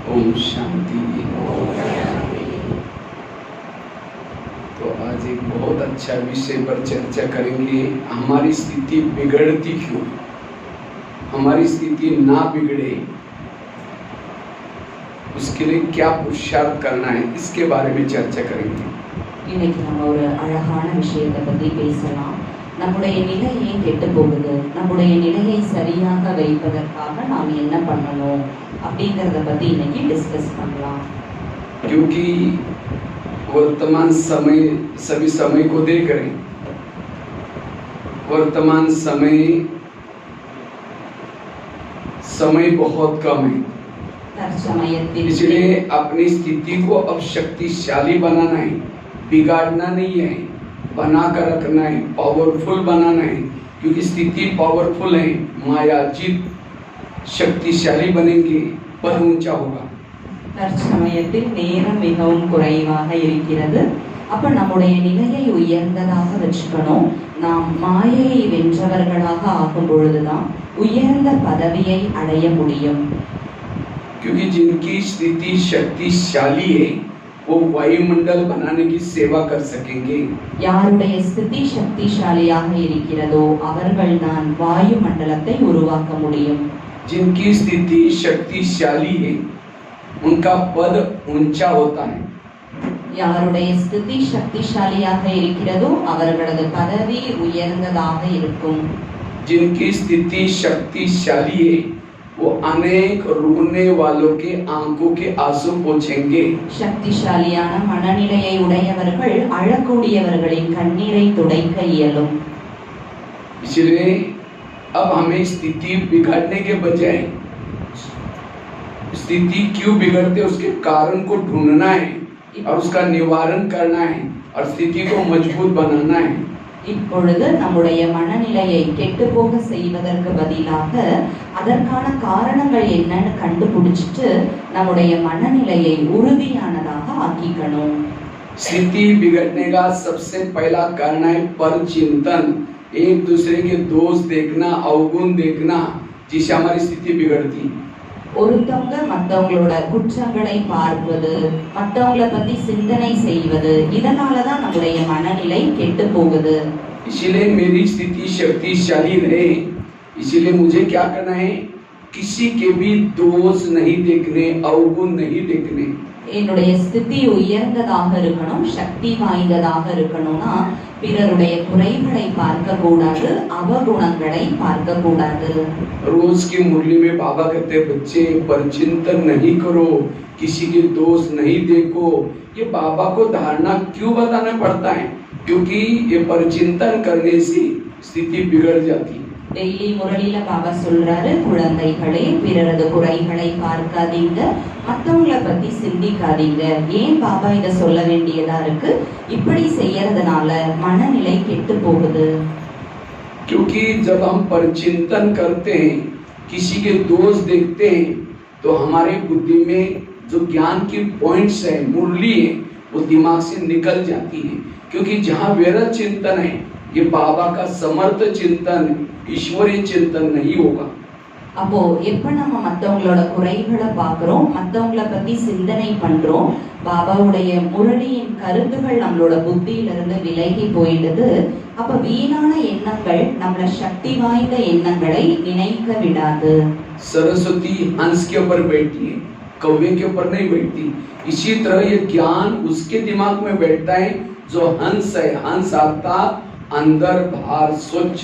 ओम शांति। तो आज एक बहुत अच्छा विषय पर चर्चा करेंगे, हमारी स्थिति बिगड़ती क्यों, हमारी स्थिति ना बिगड़े उसके लिए क्या पुरुषार्थ करना है, इसके बारे में चर्चा करेंगे। இன்னைக்கு நம்ம ஒரு அழகான விஷயத்தை பத்தி பேசலாம். நம்முடைய நிலை ஏன் கெட்டு போகுது, நம்முடைய நிலையை சரியாக வைப்பதற்காக நாம் என்ன பண்ணணும் அப்படிங்கறத பத்தி இன்னைக்கு டிஸ்கஸ் பண்ணலாம். क्योंकि वर्तमान समय सभी समय को देख रहे हैं, वर्तमान समय बहुत कम है, इसलिए अपनी स्थिति को अब शक्तिशाली बनाना है, बिगाड़ना नहीं है, बना कर रखना है, पावरफुल बनाना है। क्योंकि स्थिति पावरफुल है, माया जीत शक्तिशाली बनेंगे, पर ऊंचा होगा। தற்சமயத்தில் நேரம் மிகவும் குறைவாக இருக்கிறது. அப்ப நம்முடைய நிலையை உயர்ந்ததாக வச்சுக்கணும். நாம் மாயையை வென்றவர்களாக ஆகும் பொழுதுதான் உயர்ந்த பதவியை அடைய முடியும். क्योंकि जिनकी स्थिति शक्तिशाली है वो वायुमंडल बनाने की सेवा कर सकेंगे। யாருடைய ஸ்திதி சக்திசாலியாக இருக்கிறதோ அவர்கள்தான் வாயு மண்டலத்தை உருவாக்க முடியும். जिनकी स्थिति शक्तिशाली है उनका पद ऊंचा होता है। யாருடைய ஸ்திதி சக்திசாலியாக இருக்கிறதோ அவர்களது பதவி உயர்ந்ததாக இருக்கும். जिनकी स्थिति शक्तिशाली है वो अनेक रोने वालों के आंखों के आंसू पोंछेंगे। சக்திசாலியான மனநிலையை உடையவர்கள் அழக்கூடியவர்களின் கண்ணீரை துடைக்க இயலும். इसलिए अब हमें स्थिति बिगाड़ने के बजाय स्थिति क्यों बिगड़ते उसके कारण को ढूंढना है और उसका निवारण करना है और स्थिति को मजबूत बनाना है। இப்பொழுது நம்முடைய மனநிலையை கெட்டு போக செய்வதற்கு பதிலாக அதற்கான காரணங்கள் என்னன்னு கண்டுபிடிச்சிட்டு நம்முடைய மனநிலையை உறுதியானதாக ஆக்கிக்கணும். स्थिति बिगड़ने का सबसे पहला कारण है परचिंतन, एक दूसरे के दोष देखना, अवगुण देखना, जिससे हमारी स्थिति बिगड़ती। ஒருத்தவங்க மற்றவங்களோட குற்றங்களை பார்ப்பது, மற்றவங்களை பத்தி சிந்தனை செய்வது, இதனாலதான் நம்முடைய மனநிலை கெட்டு போகுது. इसलिए मेरी स्थिति शक्तिशाली रहे, इसलिए मुझे क्या करना है, किसी के भी दोष नहीं देखने, अवगुण नहीं देखने। என்னுடைய ஸ்திதி உயர்ந்ததாக இருக்கணும், சக்தி வாய்ந்ததாக இருக்கணும்னா பிறருடைய குறைகளை பார்க்க கூடாது, அவகுணங்களை பார்க்க கூடாது. रोज की मुरली में बाबा कहते बच्चे परचिंतन नहीं करो, किसी के दोष नहीं देखो। ये बाबा को धारणा क्यों बताना पड़ता है, क्योंकि ये परचिंतन करने से स्थिति बिगड़ जाती है। டெய்லி முரளியில பாபா சொல்றாரு, குழந்தைகளே பிறரது குறைகளை பார்க்காதீங்க, மற்றவங்களை பத்தி சிந்திக்காதீங்க. ஏன் பாபா இத சொல்ல வேண்டியதா இருக்கு? இப்படி செய்யறதுனால மனநிலை கெட்டு போகுது. क्योंकि जब हम परचिंतन करते हैं, किसी के दोष देखते हैं, तो हमारे बुद्धि में जो ज्ञान की पॉइंट्स है, मुरली है, वो दिमाग से निकल जाती है। क्योंकि जहाँ व्यर्थ चिंतन है, ये बाबा का समर्थ चिंतन, ईश्वरीय चिंतन नहीं होगा। அப்போ எப்ப நம்ம மற்றவங்களோட குறைகளை பார்க்கிறோம், மற்றவங்களை பத்தி சிந்தனை பண்றோம், பாபாவுடைய முரளியின் கருத்துகள் நம்மளோட புத்தியிலிருந்து விலகி போயிடுது. அப்ப வீணான எண்ணங்கள் நம்மள சக்தி வாய்ந்த எண்ணங்களை நினைக்க விடாது. सरस्वती हंस के ऊपर बैठती है, कौवे के ऊपर नहीं बैठती। इसी तरह ये ज्ञान उसके दिमाग में बैठता है जो हंस है। हंस आता अंदर बाहर स्वच्छ।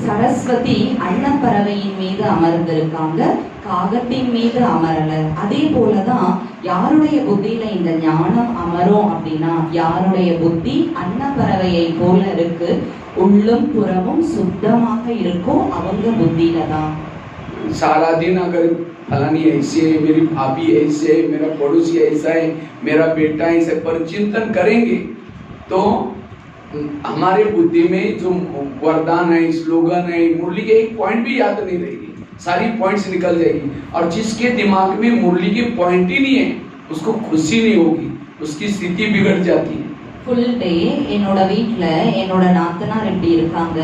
சரஸ்வதி அன்னப்பறவையின் மீது அமர்ந்திருக்காங்க, காகத்தின் மீது அமரல. அதே போலதான் யாருடைய புத்தியில இந்த ஞானம் அமரும் அப்படின்னா, யாருடைய புத்தி அன்னப்பறவையை போல இருக்கு, உள்ளும் புறமும் சுத்தமாக இருக்கும், அவங்க புத்தியில தான். सारा दिन अगर फलानी ऐसी है, मेरी भाभी ऐसे है, मेरा पड़ोसी ऐसा है, मेरा बेटा ऐसे परचिंतन करेंगे तो हमारे बुद्धि में जो वरदान है, स्लोगन है, मुरली के एक पॉइंट भी याद नहीं रहेगी, सारी पॉइंट्स निकल जाएगी। और जिसके दिमाग में मुरली की पॉइंट ही नहीं है, उसको खुशी नहीं होगी, उसकी स्थिति बिगड़ जाती है। ஃபுல் டே என்னோட வீட்ல என்னோட நாத்தனார் இப்படி இருக்காங்க,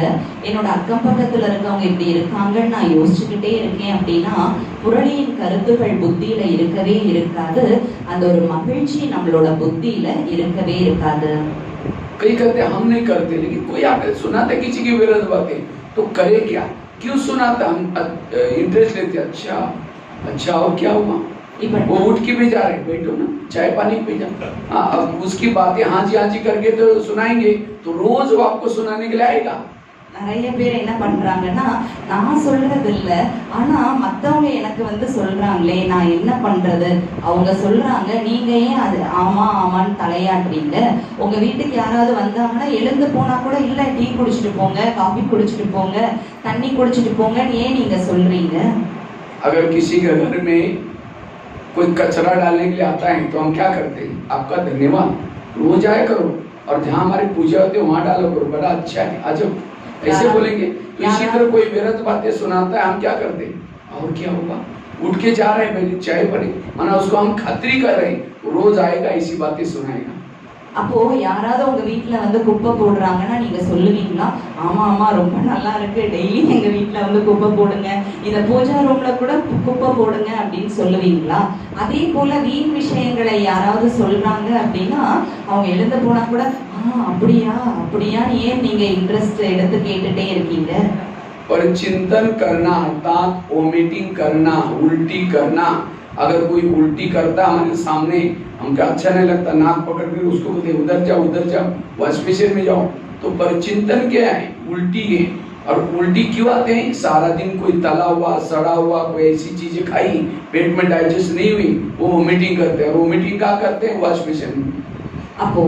என்னோட அக்கம் பக்கத்துல இருக்கவங்க இப்படி இருக்காங்கன்னு நான் யோசிச்சுக்கிட்டே இருக்கேன் அப்படின்னா முரளியின் கருத்துகள் புத்தியில இருக்கவே இருக்காது. அந்த ஒரு மகிழ்ச்சி நம்மளோட புத்தியில இருக்கவே இருக்காது. कई कहते हम नहीं करते, लेकिन कोई आकर सुनाता किसी की विरोध बातें तो करे क्या, क्यों सुनाता, हम इंटरेस्ट लेते, अच्छा अच्छा और क्या हुआ, वो उठ के भी जा रहे, बैठो ना चाय पानी पी जा। हाँ, अब उसकी बातें हाँ जी करके तो सुनाएंगे तो रोज वो आपको सुनाने के लिए आएगा। நிறைய பேர் என்ன பண்றாங்கன்னா, நான் சொல்றது இல்ல, ஆனா மத்தவங்க எனக்கு வந்து சொல்றாங்களே, நான் என்ன பண்றது, அவங்க சொல்றாங்க, நீங்க ஏன் அது ஆமா ஆமான்னு தலையாட்டுறீங்க, உங்க வீட்டுக்கு யாராவது வந்தாங்கன்னா எழுந்து போனா கூட இல்ல டீ குடிச்சிட்டு போங்க, காஃபி குடிச்சிட்டு போங்க, தண்ணி குடிச்சிட்டு போங்கன்னு ஏன் நீங்க சொல்றீங்க? अगर किसी के घर में कोई कचरा डालने के लिए आता है तो हम क्या करते हैं, आपका धन्यवाद, रोज आया करो और जहाँ हमारी पूजा होती है वहाँ डालो करो, बड़ा अच्छा है, आज ऐसे बोलेंगे। तो इसी तरह कोई व्यर्थ बातें सुनाता है, हम क्या करते हैं, और क्या होगा, उठ के जा रहे हैं, पहले चाय बनी, माना उसको हम खातिरी कर रहे हैं, रोज आएगा इसी बातें सुनाएगा। அப்போ யாராவது உங்க வீட்டுல வந்து குப்பை போடுறாங்கன்னா நீங்க சொல்லுவீங்களா, ஆமா ஆமா ரொம்ப நல்லா இருக்கு, டெய்லி எங்க வீட்டுல வந்து குப்பை போடுங்க, இந்த பூஜா ரூம்ல கூட குப்பை போடுங்க அப்படின்னு சொல்லுவீங்களா? அதே போல வீண் விஷயங்களை யாராவது சொல்றாங்க அப்படின்னா அவங்க எழுந்து போனா கூட அப்படியா அப்படியா ஏன் நீங்க இன்ட்ரெஸ்ட் எடுத்து கேட்டுட்டே இருக்கீங்க? पर चिंतन करना अर्थात ओमिटिंग करना, उल्टी करना, अगर कोई उल्टी करता हमारे सामने, हमको अच्छा नहीं लगता, नाक पकड़ कर उसको बोलते उधर जाओ वॉश बेसिन में जाओ, तो पर चिंतन क्या है, उल्टी है। और उल्टी क्यों आते हैं, सारा दिन कोई तला हुआ सड़ा हुआ कोई ऐसी चीजें खाई, पेट में डाइजेस्ट नहीं हुई, वो वोमिटिंग करते हैं, और वोमिटिंग क्या करते हैं, वॉश बेसिन में। அப்போ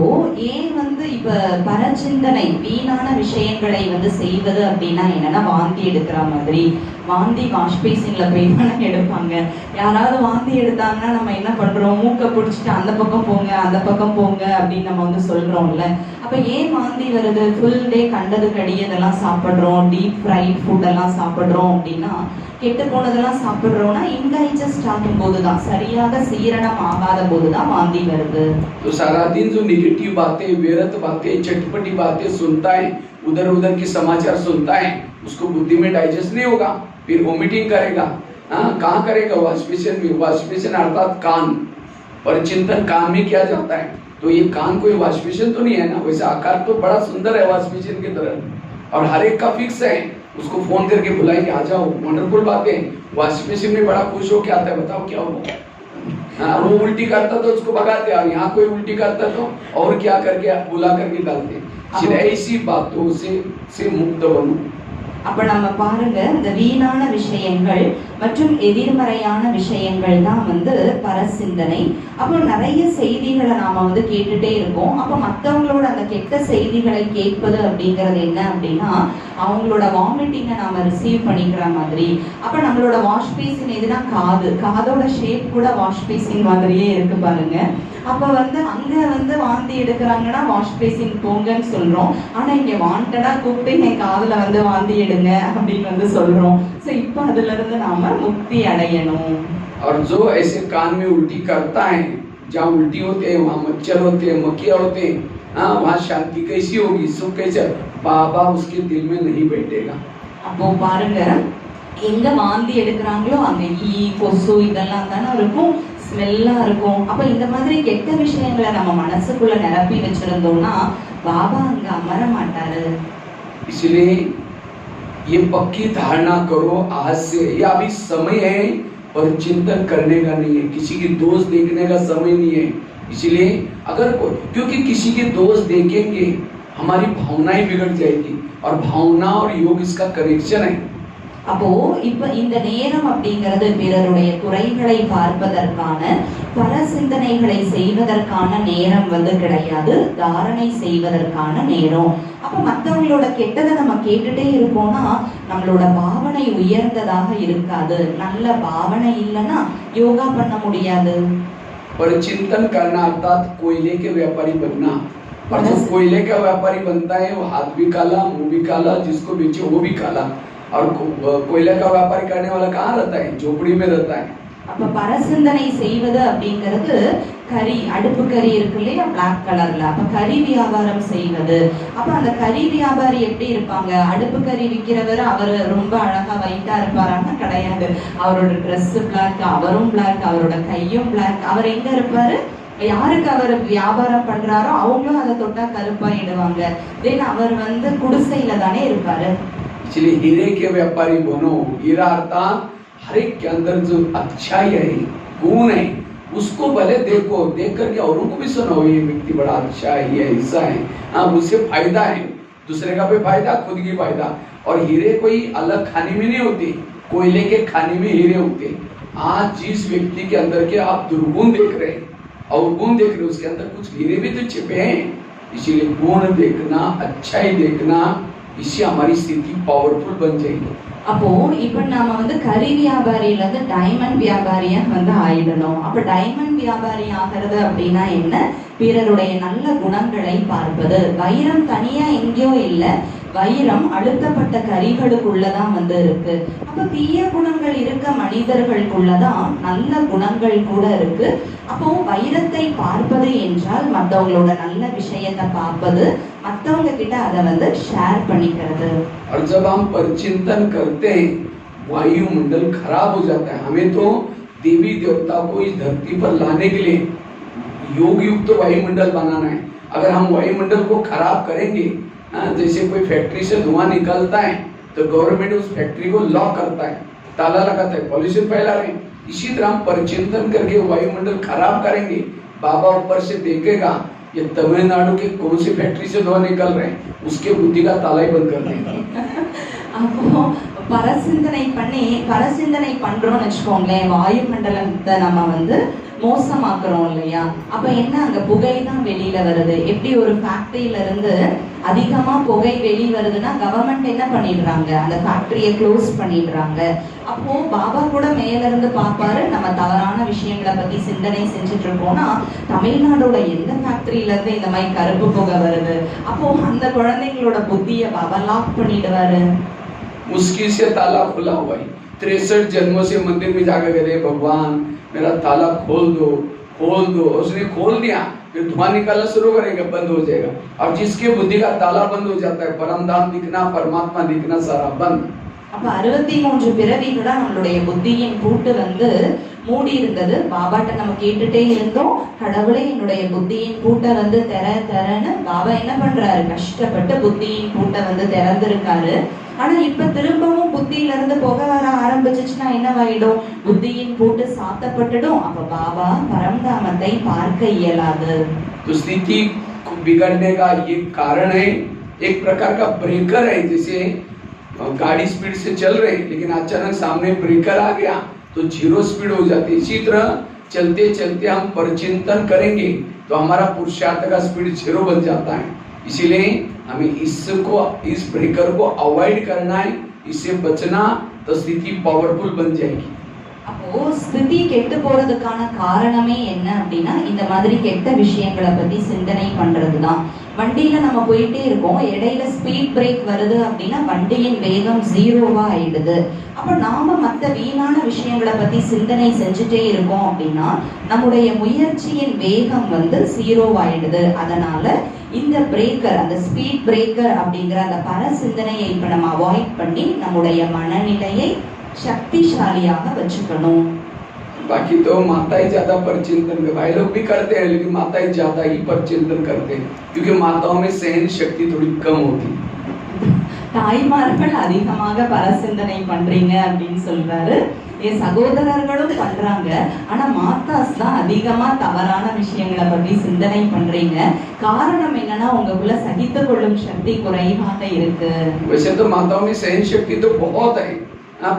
ஏன் வந்து இப்ப பரச்சிந்தனை வீணான விஷயங்களை வந்து செய்வது அப்படின்னா என்னன்னா, வாந்தி எடுக்கிற மாதிரி, வாந்தி வாஷ் பேசின்ல போய் தானே எடுப்பாங்க. யாராவது வாந்தி எடுத்தாங்கன்னா நம்ம என்ன பண்றோம், மூக்கை பிடிச்சிட்டு அந்த பக்கம் போங்க அப்படின்னு நம்ம வந்து சொல்றோம்ல. அப்ப ஏன் வாந்தி வருது, ஃபுல் டே கண்டது கடியதெல்லாம் சாப்பிடுறோம், டீப் ஃப்ரைட் ஃபுட் எல்லாம் சாப்பிடுறோம் அப்படின்னா, கெட்டு போனதெல்லாம் சாப்பிடுறோம்னா இன்டைஜஸ்ட் ஆகும் போதுதான், சரியாக சீரணம் ஆகாத போதுதான் வாந்தி வருது. तो सारा दिन जो निगेटिव बातें, व्यर्थ बातें, चटपटी बातें सुनता है, उधर के समाचार सुनता है, उसको बुद्धि में डाइजेस्ट नहीं होगा, फिर वोमिटिंग करेगा। हाँ, कहाँ करेगा, वॉश बेसिन में। वॉश बेसिन अर्थात कान, पर चिंतन कान में किया जाता है, तो ये कान कोई वॉश बेसिन तो नहीं है ना, वैसे आकार तो बड़ा सुंदर है वॉश बेसिन की तरह, और हर एक का फिक्स है, उसको फोन करके बुलाएंगे, आ जाओ, वंडरफुल बात है। वॉश बेसिन में बड़ा खुश हो के आता है, बताओ क्या हुआ। हाँ, वो उल्टी करता तो उसको भगाते, और यहाँ कोई उल्टी करता तो और क्या करके बुला करके डालते। ऐसी बातों से मुक्त बनो। அப்ப நம்ம பாருங்க, இந்த வீணான விஷயங்கள் மற்றும் எதிர்மறையான விஷயங்கள் தான் வந்து பரசிந்தனை. அப்போ நிறைய செய்திகளை நாம வந்து கேட்டுட்டே இருக்கோம். அப்ப மற்றவங்களோட அந்த கெட்ட செய்திகளை கேட்பது அப்படிங்கிறது என்ன அப்படின்னா, அவங்களோட வாமிட்டிங்கை நாம ரிசீவ் பண்ணிக்கிற மாதிரி. அப்ப நம்மளோட வாஷ் பேசின் எதுனா காதோட ஷேப் கூட வாஷ் பேசின் மாதிரியே இருக்கு பாருங்க. அப்ப வந்து அங்க வந்து வாந்தி எடுக்கிறாங்கன்னா வாஷ் பேசின் போங்கன்னு சொல்றோம், ஆனா இங்க வாண்டடா கூப்பிட்டு என் காதுல வந்து வாந்தி எடுங்க அப்படின்னு வந்து சொல்றோம். சோ இப்ப அதுல இருந்து நாம मुक्ति अड़यணும்। और जो ऐसे कान में उल्टी करता है, जहाँ उल्टी होते हैं वहाँ मच्छर होते हैं, मक्खियाँ होते हैं, हाँ वहाँ शांति कैसी होगी, सुख कैसे, बाबा उसके दिल में नहीं बैठेगा। அப்போ பாருங்க, எங்க வாந்தி எடுக்கிறாங்களோ அங்க ஈ கொசு இதெல்லாம் தானே இருக்கும், ஸ்மெல்லா இருக்கும். அப்ப இந்த மாதிரி கெட்ட விஷயங்களை நம்ம மனசுக்குள்ள நிரப்பி வச்சிருந்தோம்னா பாபா அங்க அமர மாட்டாரு। इसलिए ये पक्की धारणा करो आज से, ये अभी समय है पर चिंतन करने का नहीं है, किसी की दोष देखने का समय नहीं है। इसलिए अगर कोई, क्योंकि किसी के दोष देखेंगे हमारी भावनाएं बिगड़ जाएगी, और भावना और योग इसका कनेक्शन है। அப்போ இப்ப இந்த நேரம் அப்படிங்கிறது பிறருடைய குறைகளை பார்ப்பதற்கான, பரசிந்தனைகளை செய்வதற்கான நேரம் வந்து கிடையாது, தாரணை செய்வதற்கான நேரம். அப்ப மற்றவங்களோட கெட்டதை நம்ம கேட்டுட்டே இருக்கோம்னா நம்மளோட பாவனை உயர்ந்ததாக இருக்காது. நல்ல பாவனை இல்லைன்னா யோகா பண்ண முடியாது। पर चिंतन करना अर्थात कोयले के व्यापारी बनना, और जो कोयले का व्यापारी बनता है वो हाथ भी काला, मुंह भी काला, जिसको बेचे वो भी काला। और कोयला का व्यापारी करने वाला कहाँ रहता है, झोपड़ी में रहता है। அப்ப பரசிந்தனை செய்வது அப்படிங்கிறது கறி, அடுப்பு கறி இருக்கு இல்லையா, பிளாக் கலர்ல, அப்ப கறி வியாபாரம் செய்வது. அப்ப அந்த கறி வியாபாரி எப்படி இருப்பாங்க? அடுப்பு கறி விற்கிறவர் அவர் ரொம்ப அழகா வைட்டா இருப்பாரான்னா கிடையாது. அவரோட ட்ரெஸ் பிளாக், அவரும் பிளாக், அவரோட கையும் பிளாக். அவர் எங்க இருப்பாரு? யாருக்கு அவர் வியாபாரம் பண்றாரோ அவங்களும் அதை தொட்டா கருப்பாயிடுவாங்க. தென் அவர் குடிசையில தானே இருப்பாரு. इसलिए हीरे के व्यापारी बनो। हीरा अर्थात हर एक के अंदर जो अच्छाई है, गुण है, उसको भले देखो, देख करके औरों को भी सुनाओ ये व्यक्ति बड़ा अच्छा है, ये ऐसा है, हाँ उससे फायदा है, दूसरे का भी फायदा, खुद की फायदा। और हीरे कोई अलग खाने में नहीं होते, कोयले के खाने में हीरे होते। आज जिस व्यक्ति के अंदर के आप दुर्गुण देख रहे हैं और गुण देख रहे हैं, उसके अंदर कुछ हीरे भी तो छिपे हैं। इसीलिए गुण देखना, अच्छाई देखना, इससे हमारी स्थिति पावरफुल बन जाएगी। அப்போ இப்ப நாம கறி வியாபாரியில இருந்து டைமண்ட் வியாபாரியா ஆயிடணும். அப்ப டைமண்ட் வியாபாரி ஆகிறது அப்படின்னா என்ன? பிறருடைய நல்ல குணங்களை பார்ப்பது. வைரம் தனியா எங்கேயோ இல்ல, வைரம் அழுத்தப்பட்ட கரிகளுக்குள்ளதான் இருக்கு. அப்ப தீய குணங்கள் இருக்க மனிதர்களுக்குள்ளதான் நல்ல குணங்கள் கூட இருக்கு. அப்போ வைரத்தை பார்ப்பது என்றால் மற்றவங்களோட நல்ல விஷயத்தை பார்ப்பது, மற்றவங்க கிட்ட அதை ஷேர் பண்ணிக்கிறது. और जब हम परिचिंतन करते हैं, वायुमंडल खराब हो जाता है। हमें तो देवी देवता को इस धरती पर लाने के लिए योग युक्त वायुमंडल बनाना है। अगर हम वायुमंडल को खराब करेंगे, जैसे कोई फैक्ट्री से धुआं निकलता है तो गवर्नमेंट उस फैक्ट्री को लॉक करता है, ताला लगाता है, पॉल्यूशन फैला रहे हैं। इसी तरह हम परिचिंतन करके वायुमंडल खराब करेंगे, बाबा ऊपर से देखेगा ये तमिलनाडु के कौन सी फैक्ट्री से धुआं निकल रहे हैं, उसके बुद्धि का ताला ही बंद कर देंगे। அப்போ பரசிந்தனை பண்றோம்னு வச்சுக்கோங்களேன், வாயுமண்டலத்தை நம்ம மோசமாக்குறோம் இல்லையா? அப்ப என்ன, அங்க புகை தான் வெளியில வருது. எப்படி ஒரு ஃபேக்டரியில இருந்து அதிகமா புகை வெளி வருதுன்னா கவர்மெண்ட் என்ன பண்ணிடுறாங்க, அந்த ஃபேக்டரியை க்ளோஸ் பண்ணிடுறாங்க. அப்போ பாபா கூட மேல இருந்து பார்ப்பாரு, நம்ம தவறான விஷயங்களை பத்தி சிந்தனை செஞ்சுட்டு இருக்கோம்னா தமிழ்நாடோட எந்த ஃபேக்டரியில இருந்து இந்த மாதிரி கருப்பு புகை வருது, அப்போ அந்த குழந்தைங்களோட புத்திய பாபா லாக் பண்ணிடுவாரு. मुश्किल से ताला खुला हुआ है, 63 जन्मों से मंदिर में जाकर गए, भगवान मेरा ताला खोल दो, खोल दो। उसने खोल दिया, फिर धुआं निकालना शुरू करेंगे, बंद हो जाएगा। और जिसके बुद्धि का ताला बंद हो जाता है, परम धाम दिखना, परमात्मा दिखना सारा बंद। அப்ப 63 பிறவிகளா நம்மளுடைய புத்தியின் பூட்டு மூடி இருந்தது. பாபாட்ட நம்ம கேட்டுட்டே இருந்தோம், கடவுளே என்னுடைய புத்தியின் பூட்டை தரன்னு. பாபா என்ன பண்றாரு, கஷ்டப்பட்டு புத்தியின் பூட்டை திறந்திருக்காரு. ஆனா இப்ப திரும்பவும் புத்தியில இருந்து புகை வர ஆரம்பிச்சுச்சுன்னா என்னவாயிடும், புத்தியின் பூட்டு சாத்தப்பட்டுடும். அப்ப பாபா பரம்தாமத்தை பார்க்க இயலாது. तो स्थिति बिगड़ने का ये कारण है, एक प्रकार का ब्रेकर है। जैसे गाड़ी स्पीड से चल रही लेकिन अचानक सामने ब्रेकर आ गया तो 0 स्पीड हो जाती है। इसी तरह चलते चलते हम परिचिंतन करेंगे तो हमारा पुरुषार्थ का स्पीड 0 बन जाता है। इसीलिए हमें इस ब्रेकर को अवॉइड करना है, इससे बचना, तो स्थिति पावरफुल बन जाएगी। அப்போ ஸ்திதி கெட்டு போறதுக்கான காரணமே என்ன அப்படின்னா இந்த மாதிரி கெட்ட விஷயங்களை பத்தி சிந்தனை பண்றதுதான். வண்டியில நம்ம போயிட்டே இருக்கோம், இடையில ஸ்பீட் பிரேக் வருது அப்படின்னா வண்டியின் வேகம் 0வா ஆயிடுது. அப்ப நாம மற்ற வீணான விஷயங்களை பத்தி சிந்தனை செஞ்சுட்டே இருக்கோம் அப்படின்னா நம்முடைய முயற்சியின் வேகம் 0 ஆயிடுது. அதனால இந்த பிரேக்கர், அந்த ஸ்பீட் பிரேக்கர் அப்படிங்கிற அந்த பர சிந்தனையை இப்ப நம்ம அவாய்ட் பண்ணி நம்முடைய மனநிலையை शक्तिशालियाக வச்சுக்கணும். बाकी तो माता ही ज्यादा परिचिंतन करते, भाई लोग भी करते हैं लेकिन माता ही ज्यादा ही परिचिंतन करते हैं क्योंकि माताओं में सहन शक्ति थोड़ी कम होती है। தாய்மார்கள் அதிகமாக பரசிந்தனை பண்றீங்க அப்படின்னு சொல்றாரு. என் சகோதரர்களும் பண்றாங்க, ஆனா மாதாஸ் தான் அதிகமா தவறான விஷயங்களை பத்தி சிந்தனை பண்றீங்க. காரணம் என்னன்னா உங்களுக்குள்ள சகித்து கொள்ளும் சக்தி குறைவாக இருக்கு. वैसे तो माताओं में सहन शक्ति तो बहुत है,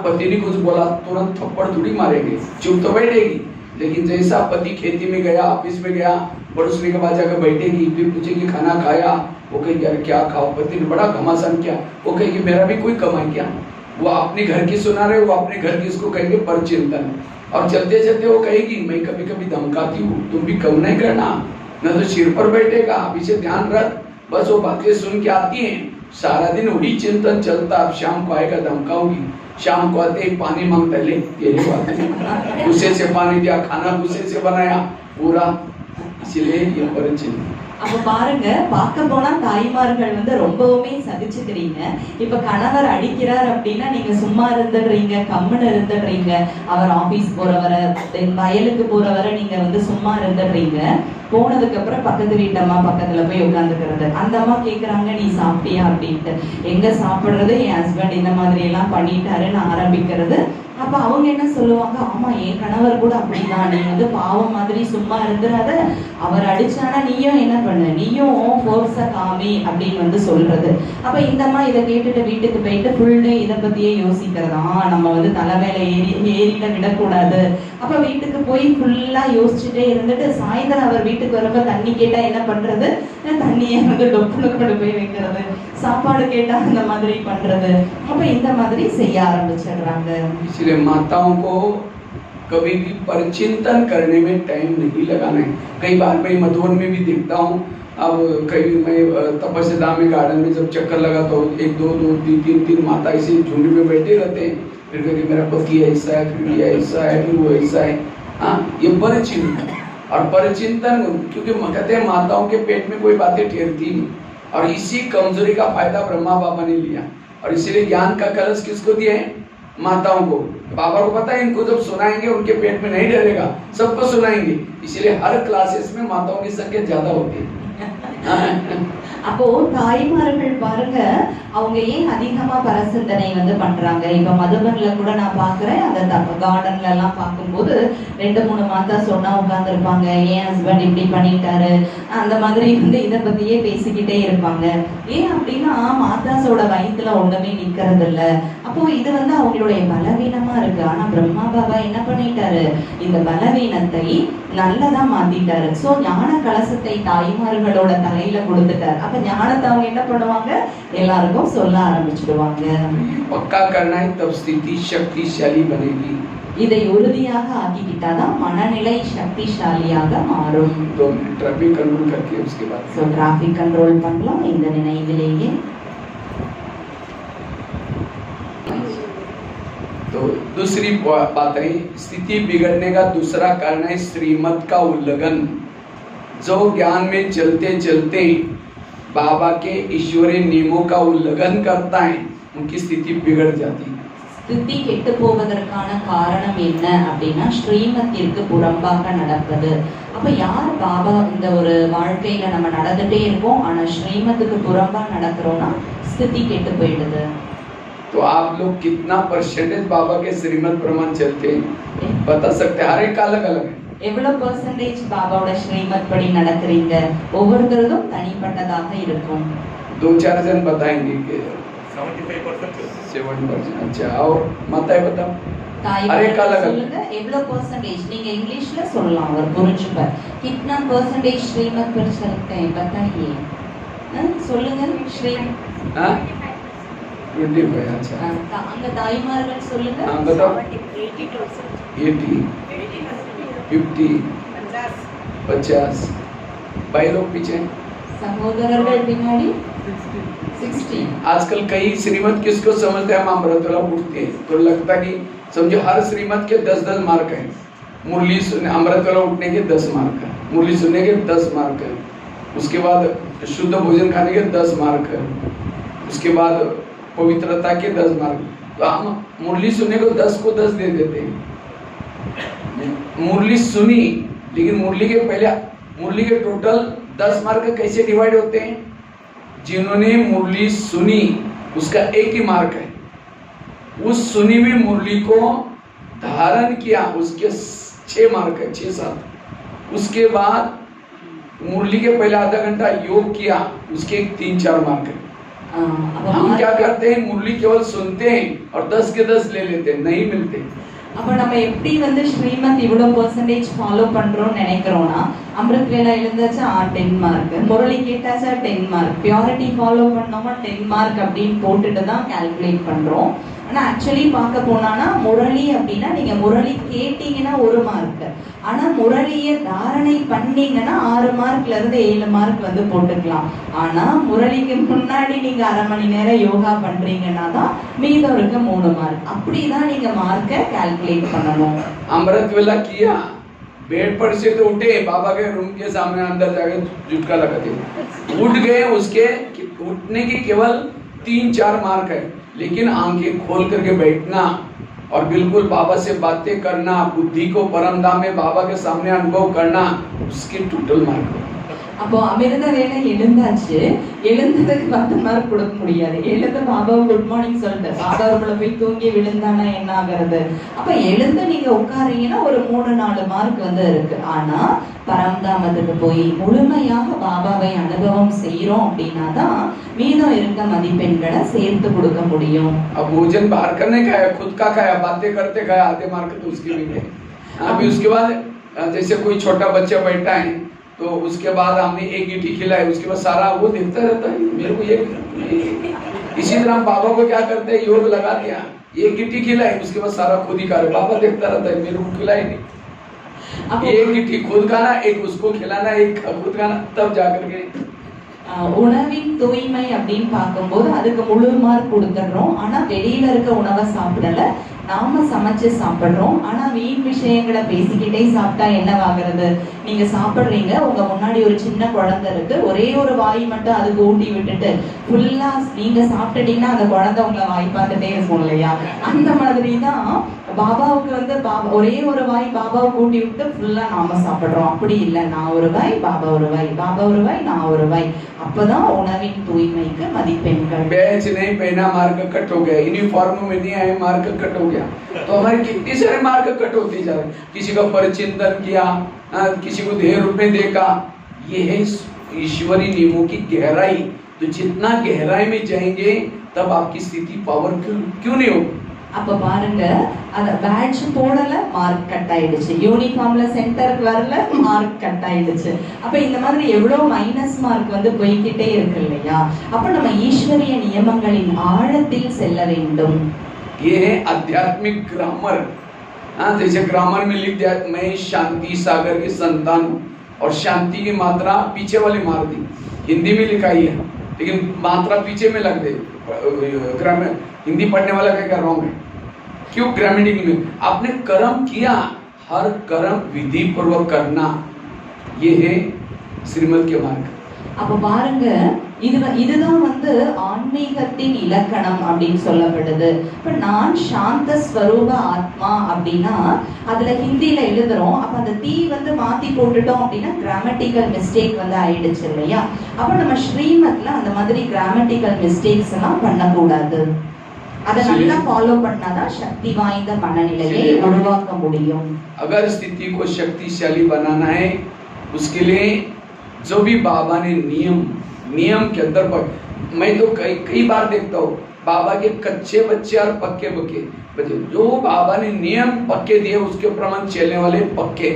पति ने कुछ बोला तुरंत थप्पड़ थोड़ी मारेंगे, चुप तो बैठेगी। लेकिन जैसा पति खेती में गया, ऑफिस में गया, पड़ोसने के बाद जाकर बैठेगी, फिर पूछेगी खाना खाया, वो कहेगी अरे क्या खाओ। पति ने बड़ा घमासान किया, वो कहेगी मेरा भी कोई कमाई क्या। वो अपने घर की सुना रहे, वो अपने घर की इसको कहेंगे परिचिंतन। और चलते चलते वो कहेगी मैं कभी कभी धमकाती हूँ, तुम भी कम नहीं करना, न तो सिर पर बैठेगा, अभी से ध्यान रख। बस वो बातें सुन के आती हैं, सारा दिन वही चिंतन चलता, अब शाम को आएगा धमकाऊंगी। शाम को आते ही पानी मांगता है, ले ये ले पानी, गुस्से से पानी दिया, खाना गुस्से से बनाया पूरा, इसलिए ये परिचिन। அப்ப பாருங்க, பார்க்க போனா தாய்மார்கள் வந்து ரொம்பவுமே சகிச்சுக்கிறீங்க. இப்ப கணவர் அடிக்கிறார் அப்படின்னா நீங்க சும்மா இருந்துடுறீங்க, கம்முன்னு இருந்துடுறீங்க. அவர் ஆபீஸ் போறவரை, வயலுக்கு போறவரை நீங்க வந்து சும்மா இருந்துடுறீங்க. போனதுக்கு அப்புறம் பக்கத்து வீட்டம்மா பக்கத்துல போய் உட்காந்துக்கிறது. அந்த அம்மா கேக்குறாங்க, நீ சாப்பிட்டியா அப்படின்ட்டு. எங்க சாப்பிடுறது, என் ஹஸ்பண்ட் இந்த மாதிரி எல்லாம் பண்ணிட்டாருன்னு ஆரம்பிக்கிறது. அப்ப அவங்க என்ன சொல்லுவாங்க, ஆமா என் கணவர் கூட அப்படிதான், நீ வந்து பாவம் மாதிரி சும்மா இருந்துடாத, அவர் அடிச்சானா நீயும் என்ன பண்ணு, நீயும் ஃபோர்ஸ காமி அப்படின்னு வந்து சொல்றது. அப்ப இந்த அம்மா இதை கேட்டுட்டு வீட்டுக்கு போயிட்டு ஃபுல் டே இதை பத்தியே யோசிக்கிறதா, நம்ம வந்து தலைமையில ஏறிட விடக்கூடாது. அப்ப வீட்டுக்கு போய் ஃபுல்லா யோசிச்சுட்டே இருந்துட்டு சாயந்தரம் அவர் வீட்டுக்கு வரப்ப தண்ணி கேட்டா என்ன பண்றது, தண்ணியை வந்து டொப்புல கொண்டு போய் வைக்கிறது, சாப்பாடு கேட்டா அந்த மாதிரி பண்றது. அப்ப இந்த மாதிரி செய்ய ஆரம்பிச்சிடுறாங்க. इसलिए माताओं को कभी भी परिचिंतन करने में टाइम नहीं लगाना है। कई बार मैं मधुबन में भी देखता हूँ, अब कई मैं तपस्या में गार्डन में जब चक्कर लगा तो एक दो तीन माता ऐसे झुंड में बैठे रहते हैं, फिर कहते मेरा पति ऐसा है, फिर ये ऐसा है, फिर वो ऐसा है। हाँ, ये परिचिंतन। और परिचिंतन क्योंकि कहते हैं माताओं के पेट में कोई बातें ठहरती नहीं, और इसी कमजोरी का फायदा ब्रह्मा बाबा ने लिया, और इसीलिए ज्ञान का कलश किसको दिया है, माताओं को। बाबा को पता है इनको जब सुनाएंगे उनके पेट में नहीं डरेगा, सबको सुनाएंगे, इसीलिए हर क्लासेस में माताओं की संख्या ज्यादा होती है। அப்போ தாய்மார்கள் பாருங்க, அவங்க ஏன் அதிகமா பரசிந்தனை வந்து பண்றாங்க. இப்ப மதுபன்ல கூட நான் பாக்குறேன், அந்த கார்டன்ல எல்லாம் பார்க்கும்போது 2-3 மாதா சொன்னா உட்கார்ந்து இருப்பாங்க, என் ஹஸ்பண்ட் இப்படி பண்ணிட்டாரு, அந்த மாதிரி வந்து இதை பத்தியே பேசிக்கிட்டே இருப்பாங்க. ஏன் அப்படின்னா மாதாஸோட வயிற்றுல ஒண்ணுமே நிக்கிறது இல்ல. அப்போ இது வந்து அவங்களுடைய பலவீனமா இருக்கு. ஆனா பிரம்மா பாபா என்ன பண்ணிட்டாரு, இந்த பலவீனத்தை நல்லதா மாத்திட்டாரு. சோ ஞான கலசத்தை தாய்மார்களோட தலையில கொடுத்துட்டாரு. அப்ப ஞானத்தை அவங்க என்ன பண்ணுவாங்க, எல்லாருக்கும் சொல்ல ஆரம்பிச்சிடுவாங்க. पक्का करना है तब स्थिति शक्तिशाली बनेगी. இதை உறுதியாக ஆக்கிக்கிட்டாதான் மனநிலை சக்திசாலியாக மாறும். तो ट्रैफिक कंट्रोल करके उसके बाद சோ டிராஃபிக் கண்ட்ரோல் பண்ணலாம் இந்த நினைவிலேயே. तो दूसरी बात है, स्थिति बिगड़ने का दूसरा कारण है श्रीमत का उल्लंघन। जो ज्ञान में चलते चलते बाबा के ईश्वरीय नियमों का उल्लंघन करता है, उनकी स्थिति बिगड़ जाती है. ஸ்திதி கெட்டு போவதற்கான காரணம் என்ன அப்படின்னா ஸ்ரீமத்திற்கு புறம்பாக நடப்பது. அப்ப யார் பாபா இந்த ஒரு வாழ்க்கையில நம்ம நடந்துட்டே இருக்கோம், ஆனா ஸ்ரீமத்துக்கு புறம்பா நடக்கிறோம்னா ஸ்திதி கெட்டு போயிடுது. तो आप लोग कितना परसेंटेज बाबा के श्रीमत प्रमाण चलते हैं बता सकते हैं? हर एक का अलग अलग है. எவ்வளவு பெர்சன்டேஜ் பாபாவோட ஸ்ரீமத் படி நடக்கிறீங்க, ஒவ்வொருத்தரும் தனிப்பட்டதாக இருக்கும். 2-4 जन बताएंगे कि 7%. अच्छा, और माता बताओ. தாய் சொல்லுங்க எவ்வளவு பெர்சன்டேஜ், நீங்க இங்கிலீஷ்ல சொல்லலாம், அவர் புரிஞ்சுப்பார். कितना परसेंटेज श्रीमत पर चलते हैं बताइए, சொல்லுங்க. श्रीमत 25. अच्छा, அங்க தாய்மார்கள் சொல்லுங்க. बताओ. 80, 50, 50. भाई लोग पीछे, சகோதரர்கள் பின்னாடி 60. आजकल कई श्रीमत किसको समझते हैं, हम अमृतवाला उठते हैं तो लगता कि समझो हर श्रीमत के 10-10 मार्क है. मुरली सुनने, अमृतवाला उठने के 10 मार्क है, मुरली सुनने के 10 मार्क है, उसके बाद शुद्ध भोजन खाने के 10 मार्क है, उसके बाद पवित्रता के 10 मार्क. तो हम मुरली सुनने को 10 को 10 दे देते हैं. मुरली सुनी, लेकिन मुरली के पहले मुरली के टोटल 10 मार्क कैसे डिवाइड होते हैं? जिन्होंने मुरली सुनी उसका एक ही मार्क है, उस सुनी हुई मुरली को धारण किया उसके 6 मार्क है, 6-7. उसके बाद मुरली के पहले आधा घंटा योग किया उसके 3-4 मार्क है. हम क्या करते हैं, मुरली केवल सुनते हैं और 10 के 10 ले लेते हैं, नहीं मिलते. அப்ப நம்ம எப்படி வந்து ஸ்ரீமத் இவ்வளவு பெர்சன்டேஜ் ஃபாலோ பண்றோம்னு நினைக்கிறோம்னா, அமிர்த் வேலா எழுந்தாச்சா 10 மார்க், முரளி கேட்டாச்சா 10 மார்க், பியூரிட்டி ஃபாலோ பண்ணோமா 10 மார்க் அப்படின்னு போட்டுட்டு தான் கால்குலேட் பண்றோம். ஆனா ஆக்சுவலி பார்க்க போனானா முரளி அப்படின்னா நீங்க முரளி கேட்டீங்கன்னா 1 மார்க், ஆனா முரளியை தாரணை பண்ணீங்கன்னா 6 மார்க்ல இருந்து 7 மார்க் வந்து போட்டுக்கலாம். ஆனா முரளிக்கு முன்னாடி நீங்க 1/2 மணி நேரம் யோகா பண்றீங்கன்னா தான் மீதம் இருக்க 3 மார்க். அப்படிதான் நீங்க மார்க்கை கால்குலேட் பண்ணணும். अमृत वेला किया, बेड पर से तो उठे, बाबा के रूम के सामने अंदर जाके झुटका लगाते, उठ गए, उसके उठने की केवल 3-4 मार्क है, लेकिन आंखें खोल करके बैठना और बिल्कुल बाबा से बातें करना, बुद्धि को परमधाम में बाबा के सामने अनुभव करना, उसके टोटल मार्क है. அப்போ அமிர்த வேலை எழுந்தாச்சு, எழுந்ததுக்கு 10 மார்க் கொடுக்க முடியாது. எழுந்து பாபா குட் மார்னிங் சொல்லிட்டு பாபா ரூம்ல போய் தூங்கி விழுந்தானா என்ன ஆகிறது? அப்ப எழுந்து நீங்க உட்காரீங்கன்னா ஒரு 3-4 மார்க் வந்து இருக்கு. ஆனா பரம்தாமத்துக்கு போய் முழுமையாக பாபாவை அனுபவம் செய்யறோம் அப்படின்னா தான் மீதம் இருக்க மதிப்பெண்களை சேர்த்து கொடுக்க முடியும். अब भोजन बाहर करने का है, खुद का खाया, बातें करते खाया, आधे मार्क तो उसके भी गए. अभी उसके बाद जैसे कोई छोटा बच्चा बैठा है तो उसके बाद हमने एक गिट्टी खिलाई, उसके बाद सारा वो देखता रहता है मेरे को ये. इसी तरह बाबा को क्या करते हैं, योग लगा दिया, एक गिट्टी खिलाई, उसके बाद सारा खुद ही खा रहे. बाबा देखता रहता है मेरे को खिलाई नहीं. एक गिट्टी खुद खाना, एक उसको खिलाना, एक खुद खाना, तब जाकर के உணவின் தூய்மை அப்படின்னு பார்க்கும்போது அதுக்கு முழு மார்க் கொடுத்துடுறோம். ஆனா வெளியில இருக்க உணவை சாப்பிடல, நாம சமைச்சு சாப்பிடுறோம். ஆனா வீண் விஷயங்களை பேசிக்கிட்டே சாப்பிட்டா என்னவாகிறது? நீங்க சாப்பிடுறீங்க, உங்க முன்னாடி ஒரு சின்ன குழந்தை இருக்கு, ஒரே ஒரு வாய் மட்டும் அதுக்கு ஊட்டி விட்டுட்டு ஃபுல்லா நீங்க சாப்பிட்டுட்டீங்கன்னா அந்த குழந்தை உங்களை வாய் பார்த்துட்டே இருக்கும் இல்லையா? அந்த மாதிரி தான் பாபாவுக்கு வந்து ஒரே ஒரு வாய் பாபாவுக்கு ஊட்டி விட்டு ஃபுல்லா நாம சாப்பிடுறோம். அப்படி இல்லை, நான் ஒரு வாய் பாபா ஒரு வாய், பாபா ஒரு வாய் நான் ஒரு வாய். அப்பதான் உணவின் தூய்மைக்கு மதிப்பெண்கள். बैच नहीं पहना, मार्क कट हो गया, यूनिफॉर्म में नहीं आए, मार्क कट हो गया. तो हमारे कितने सारे मार्क कट होते जा रहे. किसी का परिचिंतन किया, किसी को देह रूप में देखा. ये है ईश्वरी नियमों की गहराई. तो जितना गहराई में जाएंगे तब आपकी स्थिति पावरफुल क्यों नहीं होगी. அப்ப பாருங்க, அந்த பேட்ச் போடல மார்க் கட் ஆயிடுச்சு, யூனிஃபார்ம்ல சென்டருக்கு வரல மார்க் கட் ஆயிடுச்சு. அப்ப இந்த மாதிரி எவ்வளவு மைனஸ் மார்க் வந்து போய்கிட்டே இருக்கு இல்லையா? அப்ப நம்ம ஈஸ்வரிய நியமங்களின் ஆழத்தில் செல்ல வேண்டும். ये है आध्यात्मिक ग्रामर. जैसे ग्रामर में लिख दिया मैं शांति सागर की संतान हूँ, और शांति की मात्रा पीछे वाली मार दी. हिंदी में लिखाई है लेकिन मात्रा पीछे में लग दे. ग्रामर हिंदी पढ़ने वाला क्या कर रहा हूँ मैं, क्यों ग्रामेटिक में आपने कर्म किया, हर कर्म विधि पूर्वक करना, ये है श्रीमद के मार्ग. அப்ப பாருங்க, இதுதான் வந்து ஆன்மீகத்தின் இலக்கணம் அப்படின்னு சொல்லப்படுது. இப்ப நான் சாந்த ஸ்வரூப ஆத்மா அப்படின்னா அதுல ஹிந்தியில எழுதுறோம். அப்ப அந்த தீ வந்து மாத்தி போட்டுட்டோம் அப்படின்னா கிராமட்டிக்கல் மிஸ்டேக் வந்து ஆயிடுச்சு இல்லையா? அப்ப நம்ம ஸ்ரீமத்ல அந்த மாதிரி கிராமட்டிக்கல் மிஸ்டேக்ஸ் எல்லாம் பண்ணக்கூடாது. அதை நல்லா ஃபாலோ பண்ணாதான் சக்தி வாய்ந்த மனநிலையை உருவாக்க முடியும். अगर स्थिति को शक्तिशाली बनाना है, उसके लिए जो भी बाबा ने नियम के अंदर पर, मैं तो कई बार देखता हूँ बाबा के कच्चे बच्चे और पक्के बच्चे, जो बाबा ने नियम पक्के दिए उसके प्रमाण चलने वाले पक्के.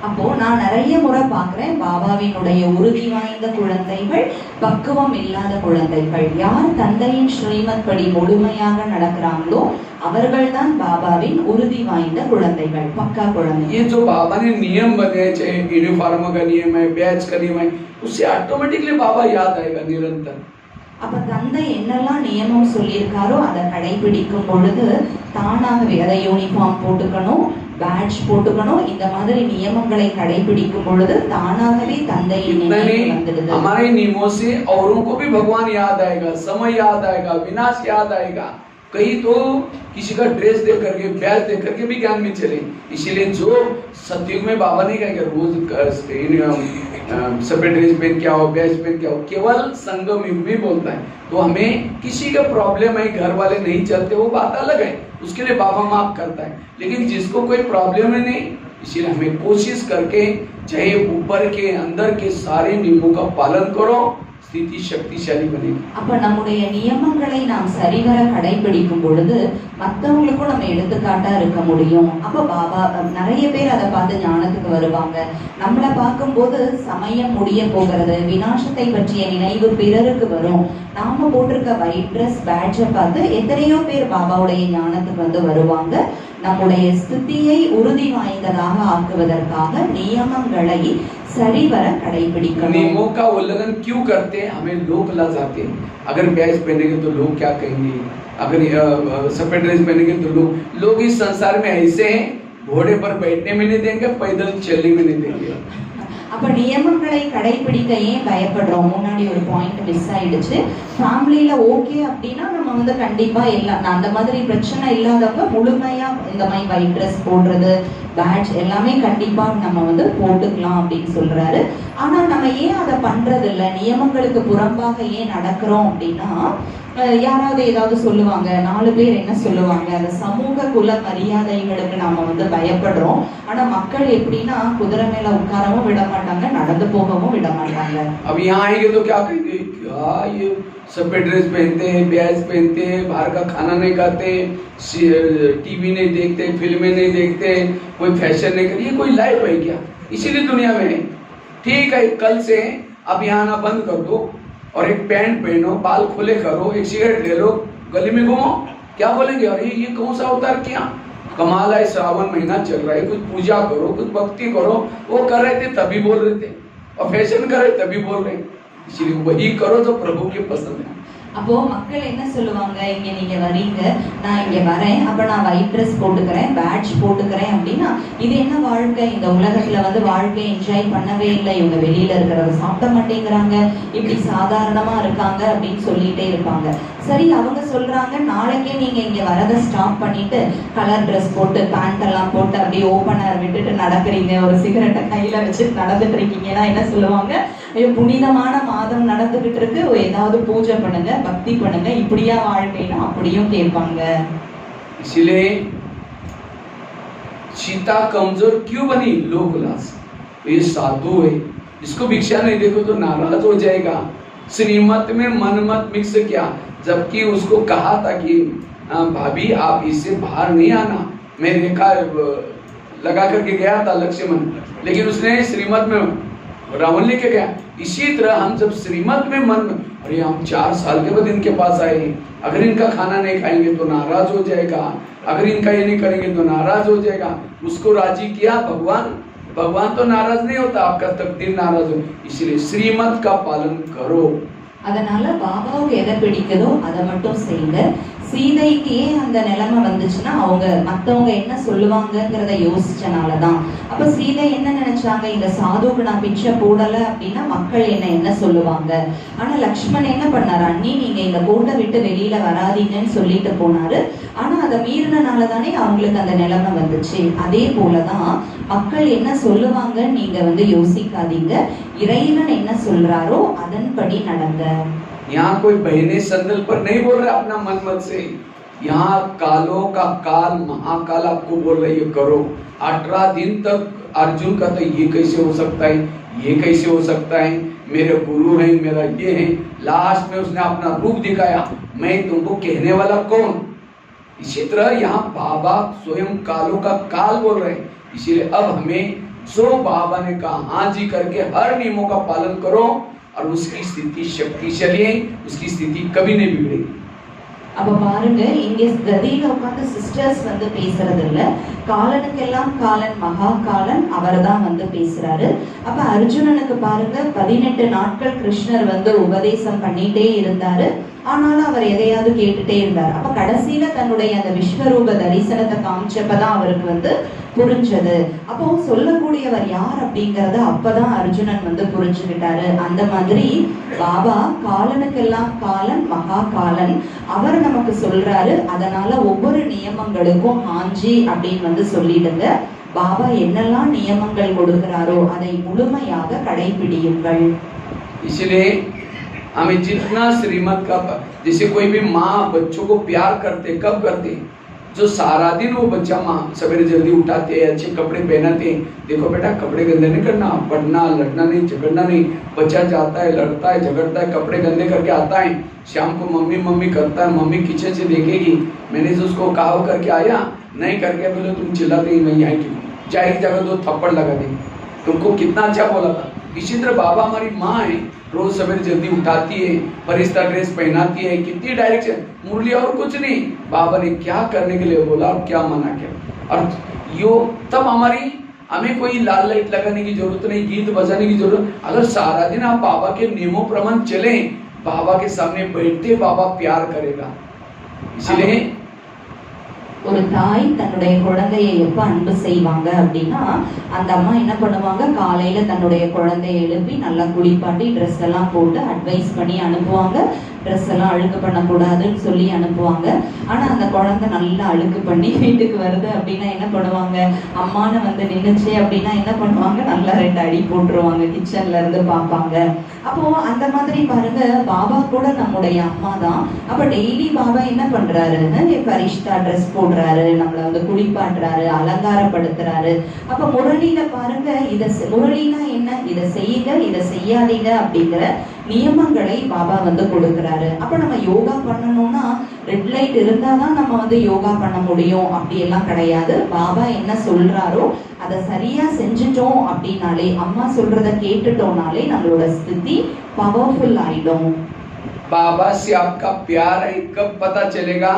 அப்போ நான் நிறைய முறை பார்க்கிறேன், பாபாவினுடைய உறுதி வாய்ந்த குழந்தைகள், பக்குவம் இல்லாத குழந்தைகள். யார் தந்தையின் ஸ்ரீமத் படி முழுமையாக நடக்கிறாங்களோ அவர்கள் தான் பாபாவின் உறுதி வாய்ந்த குழந்தைகள், பக்கா குழந்தைகள். ये जो बाबा ने नियम बनाए, चाहे यूनिफॉर्म का नियम है, बैच का नियम है, उससे ऑटोमेटिकली बाबा याद आएगा निरंतर. அப்ப தந்தை என்னெல்லாம் நியமம் சொல்லியிருக்காரோ அதை கடைபிடிக்கும் பொழுது தானாகவே, அதை யூனிஃபார்ம் போட்டுக்கணும், பேட்ச் போட்டுக்கணும், இந்த மாதிரி நியமங்களை கடைபிடிக்கும் பொழுது தானாகவே தந்தையின் நினைவு வந்துடுது. हमारे नियमों से औरों को भी भगवान याद आएगा, समय याद आएगा, विनाश याद आएगा. कई तो किसी का ड्रेस देख करके, बैच देख करके भी ज्ञान में चले. इसीलिए जो सतयुग में बाबा ने कहा रोज सफेद ड्रेस पहन के आओ, बैच पहन के आओ, केवल संगम युग में बोलता है. तो हमें किसी का प्रॉब्लम है, घर वाले नहीं चलते, वो बात अलग है, उसके लिए बाबा माफ करता है. लेकिन जिसको कोई प्रॉब्लम है नहीं, इसीलिए हमें कोशिश करके चाहे ऊपर के अंदर के सारे नियमों का पालन करो, स्थिति शक्तिशाली बनेगी। அப்ப நம்முடைய நியமங்களை நாம் சரிவர கடைபிடிக்கும் பொழுது மற்றவங்களுக்கும் நம்ம எடுத்துக்காட்டா இருக்க முடியும். அப்ப பாபா நிறைய பேர் அதை பார்த்து ஞானத்துக்கு வருவாங்க. நம்மளை பார்க்கும்போது சமயம் முடிய போகிறது, விநாசத்தை பற்றிய நினைவு பிறருக்கு வரும். நாம போட்டிருக்க ஒயிட் ட்ரெஸ் பேட்சை பார்த்து எத்தனையோ பேர் பாபாவுடைய ஞானத்துக்கு வந்து வருவாங்க. நம்முடைய ஸ்திதியை உறுதி வாய்ந்ததாக ஆக்குவதற்காக நியமங்களை சரிவர கடைபிடிக்கணும். नियमों का उल्लंघन क्यों करते हैं? हमें लोग लजाते हैं। अगर बैच पहनेंगे तो लोग क्या कहेंगे, अगर सफेद ड्रेस पहनेंगे तो लोग इस संसार में ऐसे हैं, घोड़े पर बैठने में नहीं देंगे, पैदल चलने में नहीं देंगे। அப்ப நியமங்களை கடைபிடிக்க ஏன் பயப்படுறோம்? முன்னாடி ஒரு பாயிண்ட் மிஸ் ஆயிடுச்சு. ஃபேமிலியில ஓகே அப்படின்னா நம்ம வந்து கண்டிப்பா எல்லாம் அந்த மாதிரி பிரச்சனை இல்லாதப்ப முழுமையா இந்த மாதிரி ஒயிட் ட்ரெஸ் போடுறது, பேட்ச் எல்லாமே கண்டிப்பா நம்ம வந்து போட்டுக்கலாம் அப்படின்னு சொல்றாரு. ஆனா நம்ம ஏன் அதை பண்றது இல்லை? நியமங்களுக்கு புறம்பாக ஏன் நடக்கிறோம் அப்படின்னா, யாராவது ஏதாவது சொல்லுவாங்க, 4 பேர் என்ன சொல்லுவாங்க, அந்த சமூக குல மரியாதைகளுக்கு நாம வந்து பயப்படுறோம். ஆனா மக்கள் எப்படின்னா குதிரை மேல உட்காரவும் விட மாட்டாங்க, நடந்து போகவும் விட மாட்டாங்க. अब यहाँ आएंगे तो क्या कहेंगे, क्या ये सफेद ड्रेस पहनते हैं, बैच पहनते हैं, बाहर का खाना नहीं खाते, टीवी नहीं देखते, फिल्में नहीं देखते, कोई फैशन नहीं करते, ये कोई लाइफ है क्या? इसीलिए दुनिया में ठीक है, कल से अब यहाँ आना बंद कर दो और एक पैंट पहनो, बाल खुले करो, एक सिगरेट ले लो, गली में घूमो, क्या बोलेंगे? अरे ये कौन सा अवतार किया? कमाल है, श्रावण महीना चल रहा है, कुछ पूजा करो, कुछ भक्ति करो। वो कर रहे थे तभी बोल रहे थे, और फैशन कर रहे तभी बोल रहे, इसलिए वही करो जो प्रभु की पसंद है। அப்போ மக்கள் என்ன சொல்லுவாங்க, இங்க நீங்க வரீங்க, நான் இங்க வரேன், அப்ப நான் ஒயிட் ட்ரெஸ் போட்டுக்கிறேன், பேட்ச் போட்டுக்கிறேன் அப்படின்னா இது என்ன வாழ்க்கை? இந்த உலகத்துல வந்து வாழ்க்கை என்ஜாய் பண்ணவே இல்லை, இவங்க வெளியில இருக்கிறத சாப்பிட மாட்டேங்கிறாங்க, இப்படி சாதாரணமா இருக்காங்க அப்படின்னு சொல்லிட்டே இருப்பாங்க. சரி, அவங்க சொல்றாங்க நாளைக்கே நீங்க இங்க வரதை ஸ்டாப் பண்ணிட்டு கலர் ட்ரெஸ் போட்டு பேண்ட் எல்லாம் போட்டு அப்படியே ஓப்பனர் விட்டுட்டு நடக்கிறீங்க, ஒரு சிகரெட்டை கையில வச்சு நடந்துட்டு இருக்கீங்கன்னா என்ன சொல்லுவாங்க? ஐயோ, புனிதமான மாதம் நடந்துகிட்டு இருக்கு, ஏதாவது பூஜை பண்ணுங்க, பக்தி பண்ணுங்க, இப்படியா வாழ்க்கைன்னா அப்படியும் கேட்பாங்க. इसलिए सीता कमजोर क्यों बनी? लोक लालच। ये साधु है, इसको भिक्षा नहीं देखो तो नाराज हो जाएगा। श्रीमत में मन मत मिक्स किया, जबकि उसको कहा था कि भाभी आप इससे बाहर नहीं आना। मैं रेखा लगा करके गया था लक्ष्मण, लेकिन उसने श्रीमत में रावण लेके गया। इसी तरह हम जब श्रीमत में मन में, अरे हम 4 साल के बाद इनके पास आए, अगर इनका खाना नहीं खाएंगे तो नाराज हो जाएगा, अगर इनका ये नहीं करेंगे तो नाराज हो जाएगा। उसको राजी किया भगवान। भगवान तो नाराज नहीं होता, आपका तकदीर नाराज हो, इसलिए श्रीमत का पालन करो। அதனால பாபாவுக்கு எதை பிடிக்குதோ அதை மட்டும் செய்யுங்க. சீதைக்கு ஏன் அந்த நிலைமை வந்துச்சுன்னா அவங்க மற்றவங்க என்ன சொல்லுவாங்கங்கிறத யோசிச்சனாலதான். அப்ப சீதை என்ன நினைச்சாங்க, இந்த சாதுக்கு நான் பிச்சை போடல அப்படின்னா மக்கள் என்ன சொல்லுவாங்க. ஆனா லக்ஷ்மண் என்ன பண்ணாரு, அண்ணி நீங்க இந்த கோட்டை விட்டு வெளியில வராதீங்கன்னு சொல்லிட்டு போனாரு. ஆனா அதை மீறினால தானே அவங்களுக்கு அந்த நிலைமை வந்துச்சு. அதே போலதான் மக்கள் என்ன சொல்லுவாங்க நீங்க வந்து யோசிக்காதீங்க, இறைவன் என்ன சொல்றாரோ அதன்படி நடங்க. यहाँ कोई बहने संदल पर नहीं बोल रहे अपना मन मत से, यहाँ कालों का काल महाकाल आपको बोल रहे ये करो। 18 दिन तक अर्जुन का तो ये कैसे हो सकता है, ये कैसे हो सकता है, मेरे गुरु हैं, मेरा ये है। लास्ट में उसने अपना रूप दिखाया, मैं तुमको कहने वाला कौन। इसी तरह यहाँ बाबा स्वयं कालों का काल बोल रहे हैं। इसीलिए अब हमें जो बाबा ने कहा हाँ जी करके हर नियमों का पालन करो और उसकी स्थिति शक्तिशाली है, उसकी स्थिति कभी नहीं बिगड़ेगी। அப்ப பாருங்க, இங்க கதியில உட்கார்ந்து சிஸ்டர்ஸ் வந்து பேசுறது இல்ல, காலனுக்கெல்லாம் காலன் மகா காலன் அவர்தான் வந்து பேசுறாரு. அப்ப அர்ஜுனனுக்கு பாருங்க 18 நாட்கள் கிருஷ்ணர் வந்து உபதேசம் பண்ணிட்டே இருந்தாரு. ஆனாலும் அவர் எதையாவது கேட்டுட்டே இருந்தார். அப்ப கடைசியில தன்னுடைய அந்த விஸ்வரூப தரிசனத்தை காமிச்சப்பதான் அவருக்கு வந்து புரிஞ்சது. அப்போ சொல்லக்கூடியவர் யார் அப்படிங்கறத அப்பதான் அர்ஜுனன் வந்து புரிஞ்சுக்கிட்டாரு. அந்த மாதிரி பாபா காலனுக்கெல்லாம் காலன் மகா காலன் அவர் நமக்கு சொல்றாரு. அதனால ஒவ்வொரு நியமங்களுக்கும் ஹாஞ்சி அப்படின்னு வந்து சொல்லிடுங்க. பாபா என்னெல்லாம் நியமங்கள் கொடுக்கிறாரோ அதை முழுமையாக கடைபிடியுங்கள். इसलिए हमें जितना श्रीमत का, जैसे कोई भी माँ बच्चों को प्यार करते, कब करते? जो सारा दिन वो बच्चा माँ सवेरे जल्दी उठाते हैं, अच्छे कपड़े पहनाते हैं, देखो बेटा कपड़े गंदे नहीं करना, पढ़ना, लड़ना नहीं, झगड़ना नहीं। बच्चा जाता है, लड़ता है, झगड़ता है, कपड़े गंदे करके आता है, शाम को मम्मी मम्मी करता है, मम्मी किचन से देखेगी, मैंने जो उसको कहा करके आया, नहीं करके बोले तुम चिल्लाते ही नहीं आई क्यों, जाएगी जगह दो थप्पड़ लगा देगी, तुमको कितना अच्छा बोला था। इसी तरह बाबा हमारी माँ है, रोज सवेरे जल्दी उठाती है, फरिश्ता ड्रेस पहनाती है, कितनी डायरेक्शन, मुरली और कुछ नहीं, बाबा ने क्या करने के लिए बोला और क्या मना किया। और यो तब हमारी हमें कोई लाल लाइट लगाने की जरूरत नहीं, गीत बजाने की जरूरत। अगर सारा दिन आप बाबा के नियमों प्रमाण चले, बाबा के सामने बैठते बाबा प्यार करेगा। इसलिए ஒரு தாய் தன்னுடைய குழந்தையை எப்ப அன்பு செய்வாங்க அப்படின்னா, அந்த அம்மா என்ன பண்ணுவாங்க, காலையில தன்னுடைய குழந்தையை எழுப்பி நல்லா குளிப்பாட்டி ட்ரெஸ் எல்லாம் போட்டு அட்வைஸ் பண்ணி அனுப்புவாங்க. ட்ரெஸ் எல்லாம் அழுக்கு பண்ணக்கூடாதுன்னு சொல்லி அனுப்புவாங்க. ஆனா அந்த குழந்தை நல்லா அழுக்கு பண்ணி வீட்டுக்கு வருது அப்படின்னா என்ன பண்ணுவாங்க, அம்மானு வந்து நின்னுச்சு அப்படின்னா என்ன பண்ணுவாங்க, நல்லா 2 அடி போட்டுருவாங்க, கிச்சன்ல இருந்து பார்ப்பாங்க. அப்போ அந்த மாதிரி பாருங்க, பாபா கூட நம்முடைய அம்மா தான். அப்ப டெய்லி பாபா என்ன பண்றாரு, ஃபரிஷ்தா ட்ரெஸ் போடுறாரு, நம்மளை வந்து குளிப்பாட்டுறாரு, அலங்காரப்படுத்துறாரு. அப்ப முரளியில பாருங்க, முரளினா என்ன, இதை செய்யுங்க இதை செய்யாதீங்க அப்படிங்கிற நியமங்களை பாபா வந்து கொடுக்கிறாரு. அப்ப நம்ம யோகா பண்ணணும்னா ரெட் லைட் இருந்தாதான் நம்ம வந்து யோகா பண்ண முடியும் அப்படி எல்லாம் கிடையாது. பாபா என்ன சொல்றாரோ அதை சரியா செஞ்சுட்டோம் அப்படின்னாலே, அம்மா சொல்றத கேட்டுட்டோம்னாலே நம்மளோட ஸ்திதி பவர்ஃபுல் ஆயிடும். बाबा से आपका प्यार है कब पता चलेगा,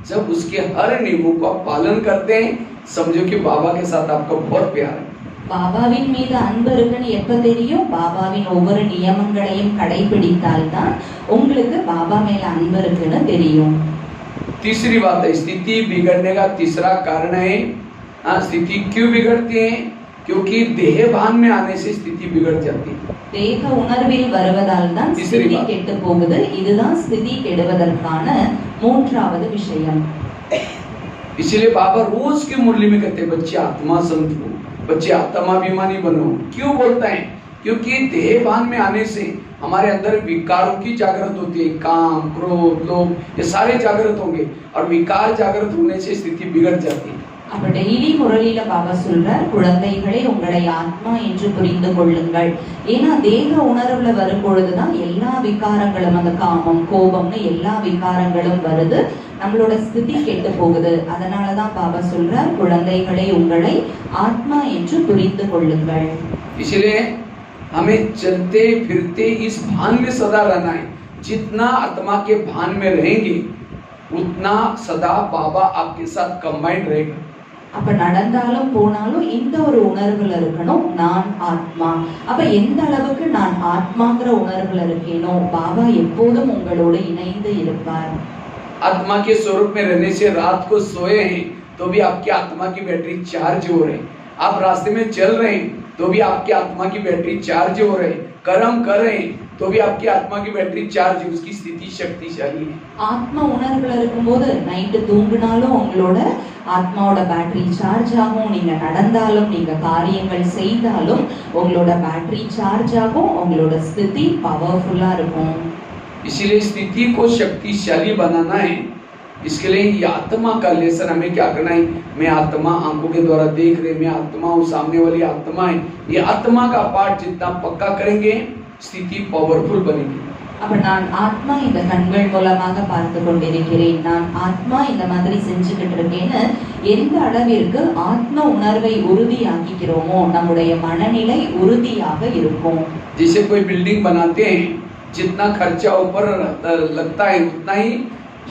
जब उसके हर नियमों का पालन करते हैं, समझो कि बाबा के साथ आपका बहुत प्यार है। பாபாவின் மீது அன்பு இருக்குன்னு எப்ப தெரியும், பாபாவின் ஒவ்வொரு நியமங்களையும் கடைபிடித்தால் தான் உங்களுக்கு பாபா மேல அன்பு இருக்குன்னு தெரியும். तीसरी बात है, स्थिति बिगड़ने का तीसरा कारण है, स्थिति क्यों बिगड़ती है, क्योंकि देह भान में आने से स्थिति बिगड़ जाती है। தேக உணர்வில் வருவதால் தான் ஸ்திதி கெட்டு போகுது. இதுதான் ஸ்திதி கெடுவதற்கான மூன்றாவது விஷயம். इसलिए बाबा रोज की मुरली में कहते हैं, बच्चे आत्मा समझो, बच्चे आत्माभिमानी बनो। क्यों बोलता है, क्योंकि देह भान में आने से हमारे अंदर विकारों की जागृत होती है, काम, क्रोध, लोभ, ये सारे जागृत होंगे और विकार जागृत होने से स्थिति बिगड़ जाती है। அப்ப டெய்லி முரளியில பாபா சொல்றார், குழந்தைகளே உங்களை ஆத்மா என்று புரிந்து கொள்ளுங்கள். ஏன்னா தேக உணர்வுல வரும் பொழுதுதான் எல்லா விகாரங்களும், அந்த காமம், கோபம்னு எல்லா விகாரங்களும் வருது, நம்மளோட ஸ்திதி கெட்டு போகுது. அதனாலதான் பாபா சொல்றார், குழந்தைகளே உங்களை ஆத்மா என்று புரிந்து கொள்ளுங்கள். इसलिए हमें चलते फिरते इस भान में सदा रहना है। जितना आत्मा के भान में रहेंगे उतना सदा बाबा आपके साथ कंबाइंड रहेगा। அப்ப நடந்தாலும் போனாலும் இந்த ஒரு உணர்வுல இருக்கணும், நான் ஆத்மா. அப்ப எந்த அளவுக்கு நான் ஆத்மாங்கிற உணர்வுல இருக்கேனோ பாபா எப்போதும் உங்களோடு இணைந்து இருப்பார். आत्मा के स्वरूप में रहने से रात को सोए हैं तो भी आपकी आत्मा की बैटरी चार्ज हो रही, आप रास्ते में चल रहे हैं तो भी आपकी आत्मा की बैटरी चार्ज हो रही, कर्म कर रहे हैं तो भी आपकी आत्मा की बैटरी चार्ज है, उसकी स्थिति शक्तिशाली है। ஆத்மா உணர்வுல இருக்கும்போது நைட்டு தூங்கினாலும் உங்களோட ஆத்மாவோட பேட்டரி சார்ஜ் ஆகும், நீங்க நடந்தாலும் நீங்க காரியங்கள் செய்தாலும் உங்களோட பேட்டரி சார்ஜ் ஆகும், உங்களோட ஸ்திதி பவர்ஃபுல்லா இருக்கும். इसलिए स्थिति को शक्तिशाली बनाना है, इसके लिए ये आत्मा का लेसन हमें क्या करना है, मैं आत्मा आंखों के द्वारा देख रहे, मैं आत्मा हूँ, सामने वाली आत्मा है, ये आत्मा का पाठ जितना पक्का करेंगे स्थिति पावरफुल बनेगी। அப்ப நான் ஆத்மா இந்த கண்கள் மூலமாக பார்த்து கொண்டிருக்கிறேன், நான் ஆத்மா இந்த மாதிரி செஞ்சுக்கிட்டு இருக்கேன்னு எந்த அளவிற்கு ஆத்ம உணர்வை உறுதியாக்கிக்கிறோமோ நம்முடைய மனநிலை உறுதியாக இருக்கும். जैसे कोई बिल्डिंग बनाते हैं, जितना खर्चा ऊपर लगता है उतना ही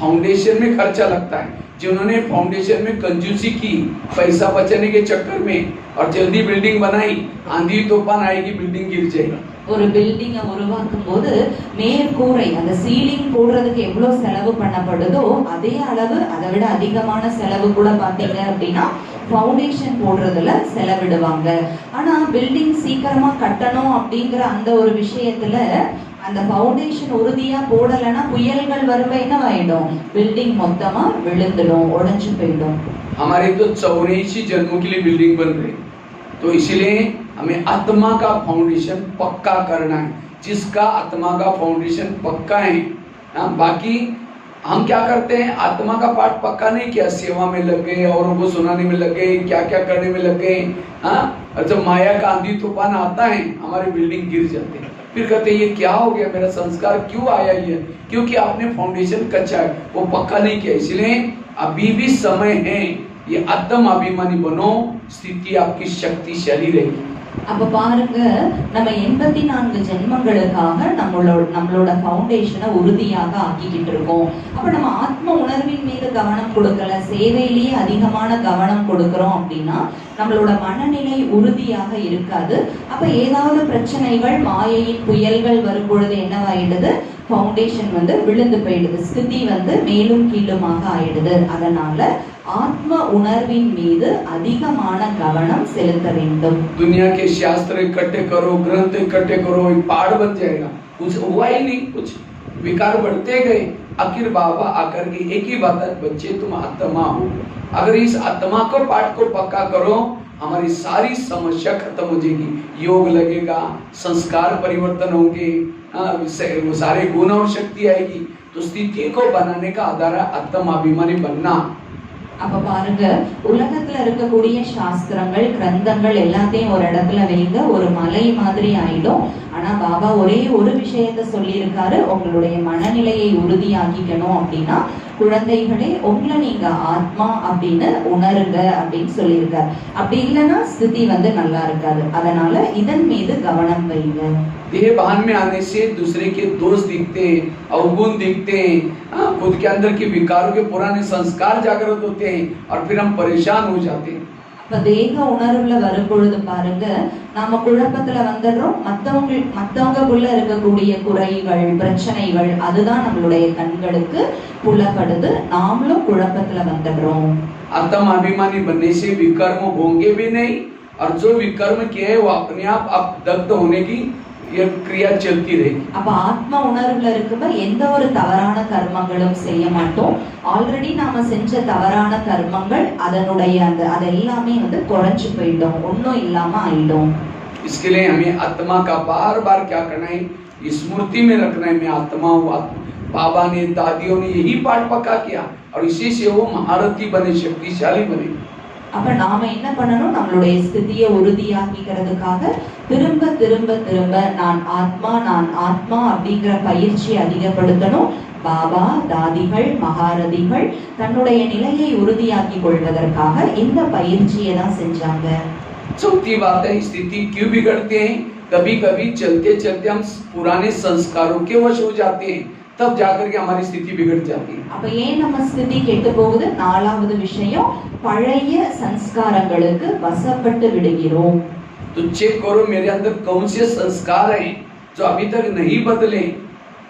फाउंडेशन में खर्चा लगता है। जिन्होंने फाउंडेशन में कंजूसी की पैसा बचाने के चक्कर में और जल्दी बिल्डिंग बनाई, आंधी तूफान आएगी, बिल्डिंग गिर जाएगा। ஒரு பில்டிங்கை உருவாக்கும் போது மேற்கூரை, அந்த சீலிங் போடுறதுக்கு எவ்வளவு செலவு பண்ணப்படுதோ அதே அளவு, அதை விட அதிகமான செலவு கூட பாத்தீங்க அப்படின்னா ஃபவுண்டேஷன் போடுறதுல செலவிடுவாங்க. ஆனா பில்டிங் சீக்கிரமா கட்டணும் அப்படிங்கிற அந்த ஒரு விஷயத்துல அந்த ஃபவுண்டேஷன் உறுதியா போடலைன்னா புயல்கள் வரும்ப என்னவாயிடும், பில்டிங் மொத்தமா விழுந்துடும், உடைஞ்சு போயிடும். हमारे तो 84 जन्मों के लिए बिल्डिंग बन रही, तो इसलिए हमें आत्मा का फाउंडेशन पक्का करना है। जिसका आत्मा का फाउंडेशन पक्का है, बाकी हम क्या करते हैं, आत्मा का पाठ पक्का नहीं किया, सेवा में लग गए, औरों को सुनाने में लग गए, क्या क्या करने में लग गए। हाँ, और जब माया का आंधी तूफान आता है हमारी बिल्डिंग गिर जाते हैं, फिर कहते हैं ये क्या हो गया, मेरा संस्कार क्यों आया ये, क्योंकि आपने फाउंडेशन कच्चा है, वो पक्का नहीं किया। इसलिए अभी भी समय है, ये आत्म अभिमानी बनो, स्थिति आपकी शक्तिशाली रहेगी। அப்ப பாருங்க, நம்ம 84 ஜென்மங்களுக்காக நம்மளோட ஃபவுண்டேஷனை உறுதியாக ஆக்கிக்கிட்டு இருக்கோம். அப்ப நம்ம ஆத்ம உணர்வின் மீது கவனம் கொடுக்கல, சேவையிலேயே அதிகமான கவனம் கொடுக்கிறோம் அப்படின்னா நம்மளோட மனநிலை உறுதியாக இருக்காது. அப்ப ஏதாவது பிரச்சனைகள், மாயையின் புயல்கள் வரும் பொழுது என்னவாயிடுது, ஃபவுண்டேஷன் விழுந்து போயிடுது, ஸ்திதி மேலும் கீழுமாக ஆயிடுது. அதனால ஆத்ம உணர்வின் மீது அதிகமான கவனம் செலுத்த வேண்டும். दुनिया के शास्त्र इकट्ठे करो, ग्रंथ इकट्ठे करो, एक पहाड़ बन जाएगा, कुछ हुआ ही नहीं, कुछ विकार बढ़ते गए। आखिर बाबा आकर के एक ही बात है, बच्चे तुम आत्मा हो, अगर इस आत्मा को पाठ को पक्का करो, हमारी सारी समस्या खत्म हो जाएगी, योग लगेगा, संस्कार परिवर्तन होंगे, सारे गुण और शक्ति आएगी। तो स्थिति को बनाने का आधार है आत्माभिमानी बनना। அப்ப பாருங்க, உலகத்துல இருக்கக்கூடிய சாஸ்திரங்கள், கிரந்தங்கள் எல்லாத்தையும் ஒரு இடத்துல வைங்க, ஒரு மலை மாதிரி ஆயிடும். ஆனா பாபா ஒரே ஒரு விஷயத்த சொல்லி இருக்காரு, உங்களுடைய மனநிலையை உறுதியாக்கிக்கணும் அப்படின்னா, குழந்தைகளே உங்களை நீங்க ஆத்மா அப்படின்னு உணருங்க அப்படின்னு சொல்லியிருக்காரு. அப்படி இல்லைன்னா ஸ்திதி நல்லா இருக்காது. அதனால இதன் மீது கவனம் வைங்க. देह भान में आने से दूसरे के दोष दिखते हैं, अवगुण दिखते हैं, खुद के अंदर के विकारों के पुराने संस्कार जागृत होते हैं और फिर हम परेशान हो जाते हैं। இப்ப தேக உணர்வுல வரும் பொழுது பாருங்க, நாம குழப்பத்துல வந்துடுறோம். மத்தவங்களுக்குள்ள இருக்கக்கூடிய குறைகள், பிரச்சனைகள், அதுதான் நம்மளுடைய கண்களுக்கு புலப்படுது. நாமளும் குழப்பத்துல வந்துடுறோம். आत्म अभिमानी बनने से विकर्म होंगे भी नहीं, और जो विकर्म किए वो अपने आप दग्ध होने की ये क्रिया चलती रहेगी. அப்ப ஆத்ம உணர்வுல இருக்கும்போது எந்த ஒரு தவறான கர்மங்களும் செய்ய மாட்டோம். ஆல்ரெடி நாம செஞ்ச தவறான கர்மங்கள் அதனுடைய அதெல்லாமே குறைஞ்சு போயிடும், ஒன்னும் இல்லாம ஆயிடும். इसके लिए हमें आत्मा का बार बार क्या करना है, स्मृति में रखना है, मैं आत्मा हूँ। बाबा ने, दादियों ने यही पाठ पक्का किया और इसी से वो महारथी बने, शक्तिशाली बने. அப்ப நாம என்ன பண்ணணும், நம்மளுடைய ஸ்திதியை உறுதியாக்கிக்கிறதுக்காக திரும்ப திரும்ப திரும்ப நான் ஆத்மா அப்படிங்கிற பயிற்சி அதிகப்படுத்தணும். பாபா, தாதிகள், மகாரதிகள் தன்னுடைய நிலையை உறுதியாக்கி கொள்வதற்காக இந்த பயிற்சியை தான் செஞ்சாங்க. चौथी बात है, स्थिति क्यों बिगड़ते हैं, कभी कभी चलते चलते हम पुराने संस्कारों के वश हो जाते हैं, तब जाकर के हमारी स्थिति बिगड़ जाती है. அப்ப ஏன் நம்ம ஸ்திதி கெட்டு போகுது? நாலாவது விஷயம், பழைய संस्कारங்களுக்கு வசப்பட்டு விடுகிறோம். तो चेक करो मेरे अंदर कौन से संस्कार हैं जो अभी तक नहीं बदले,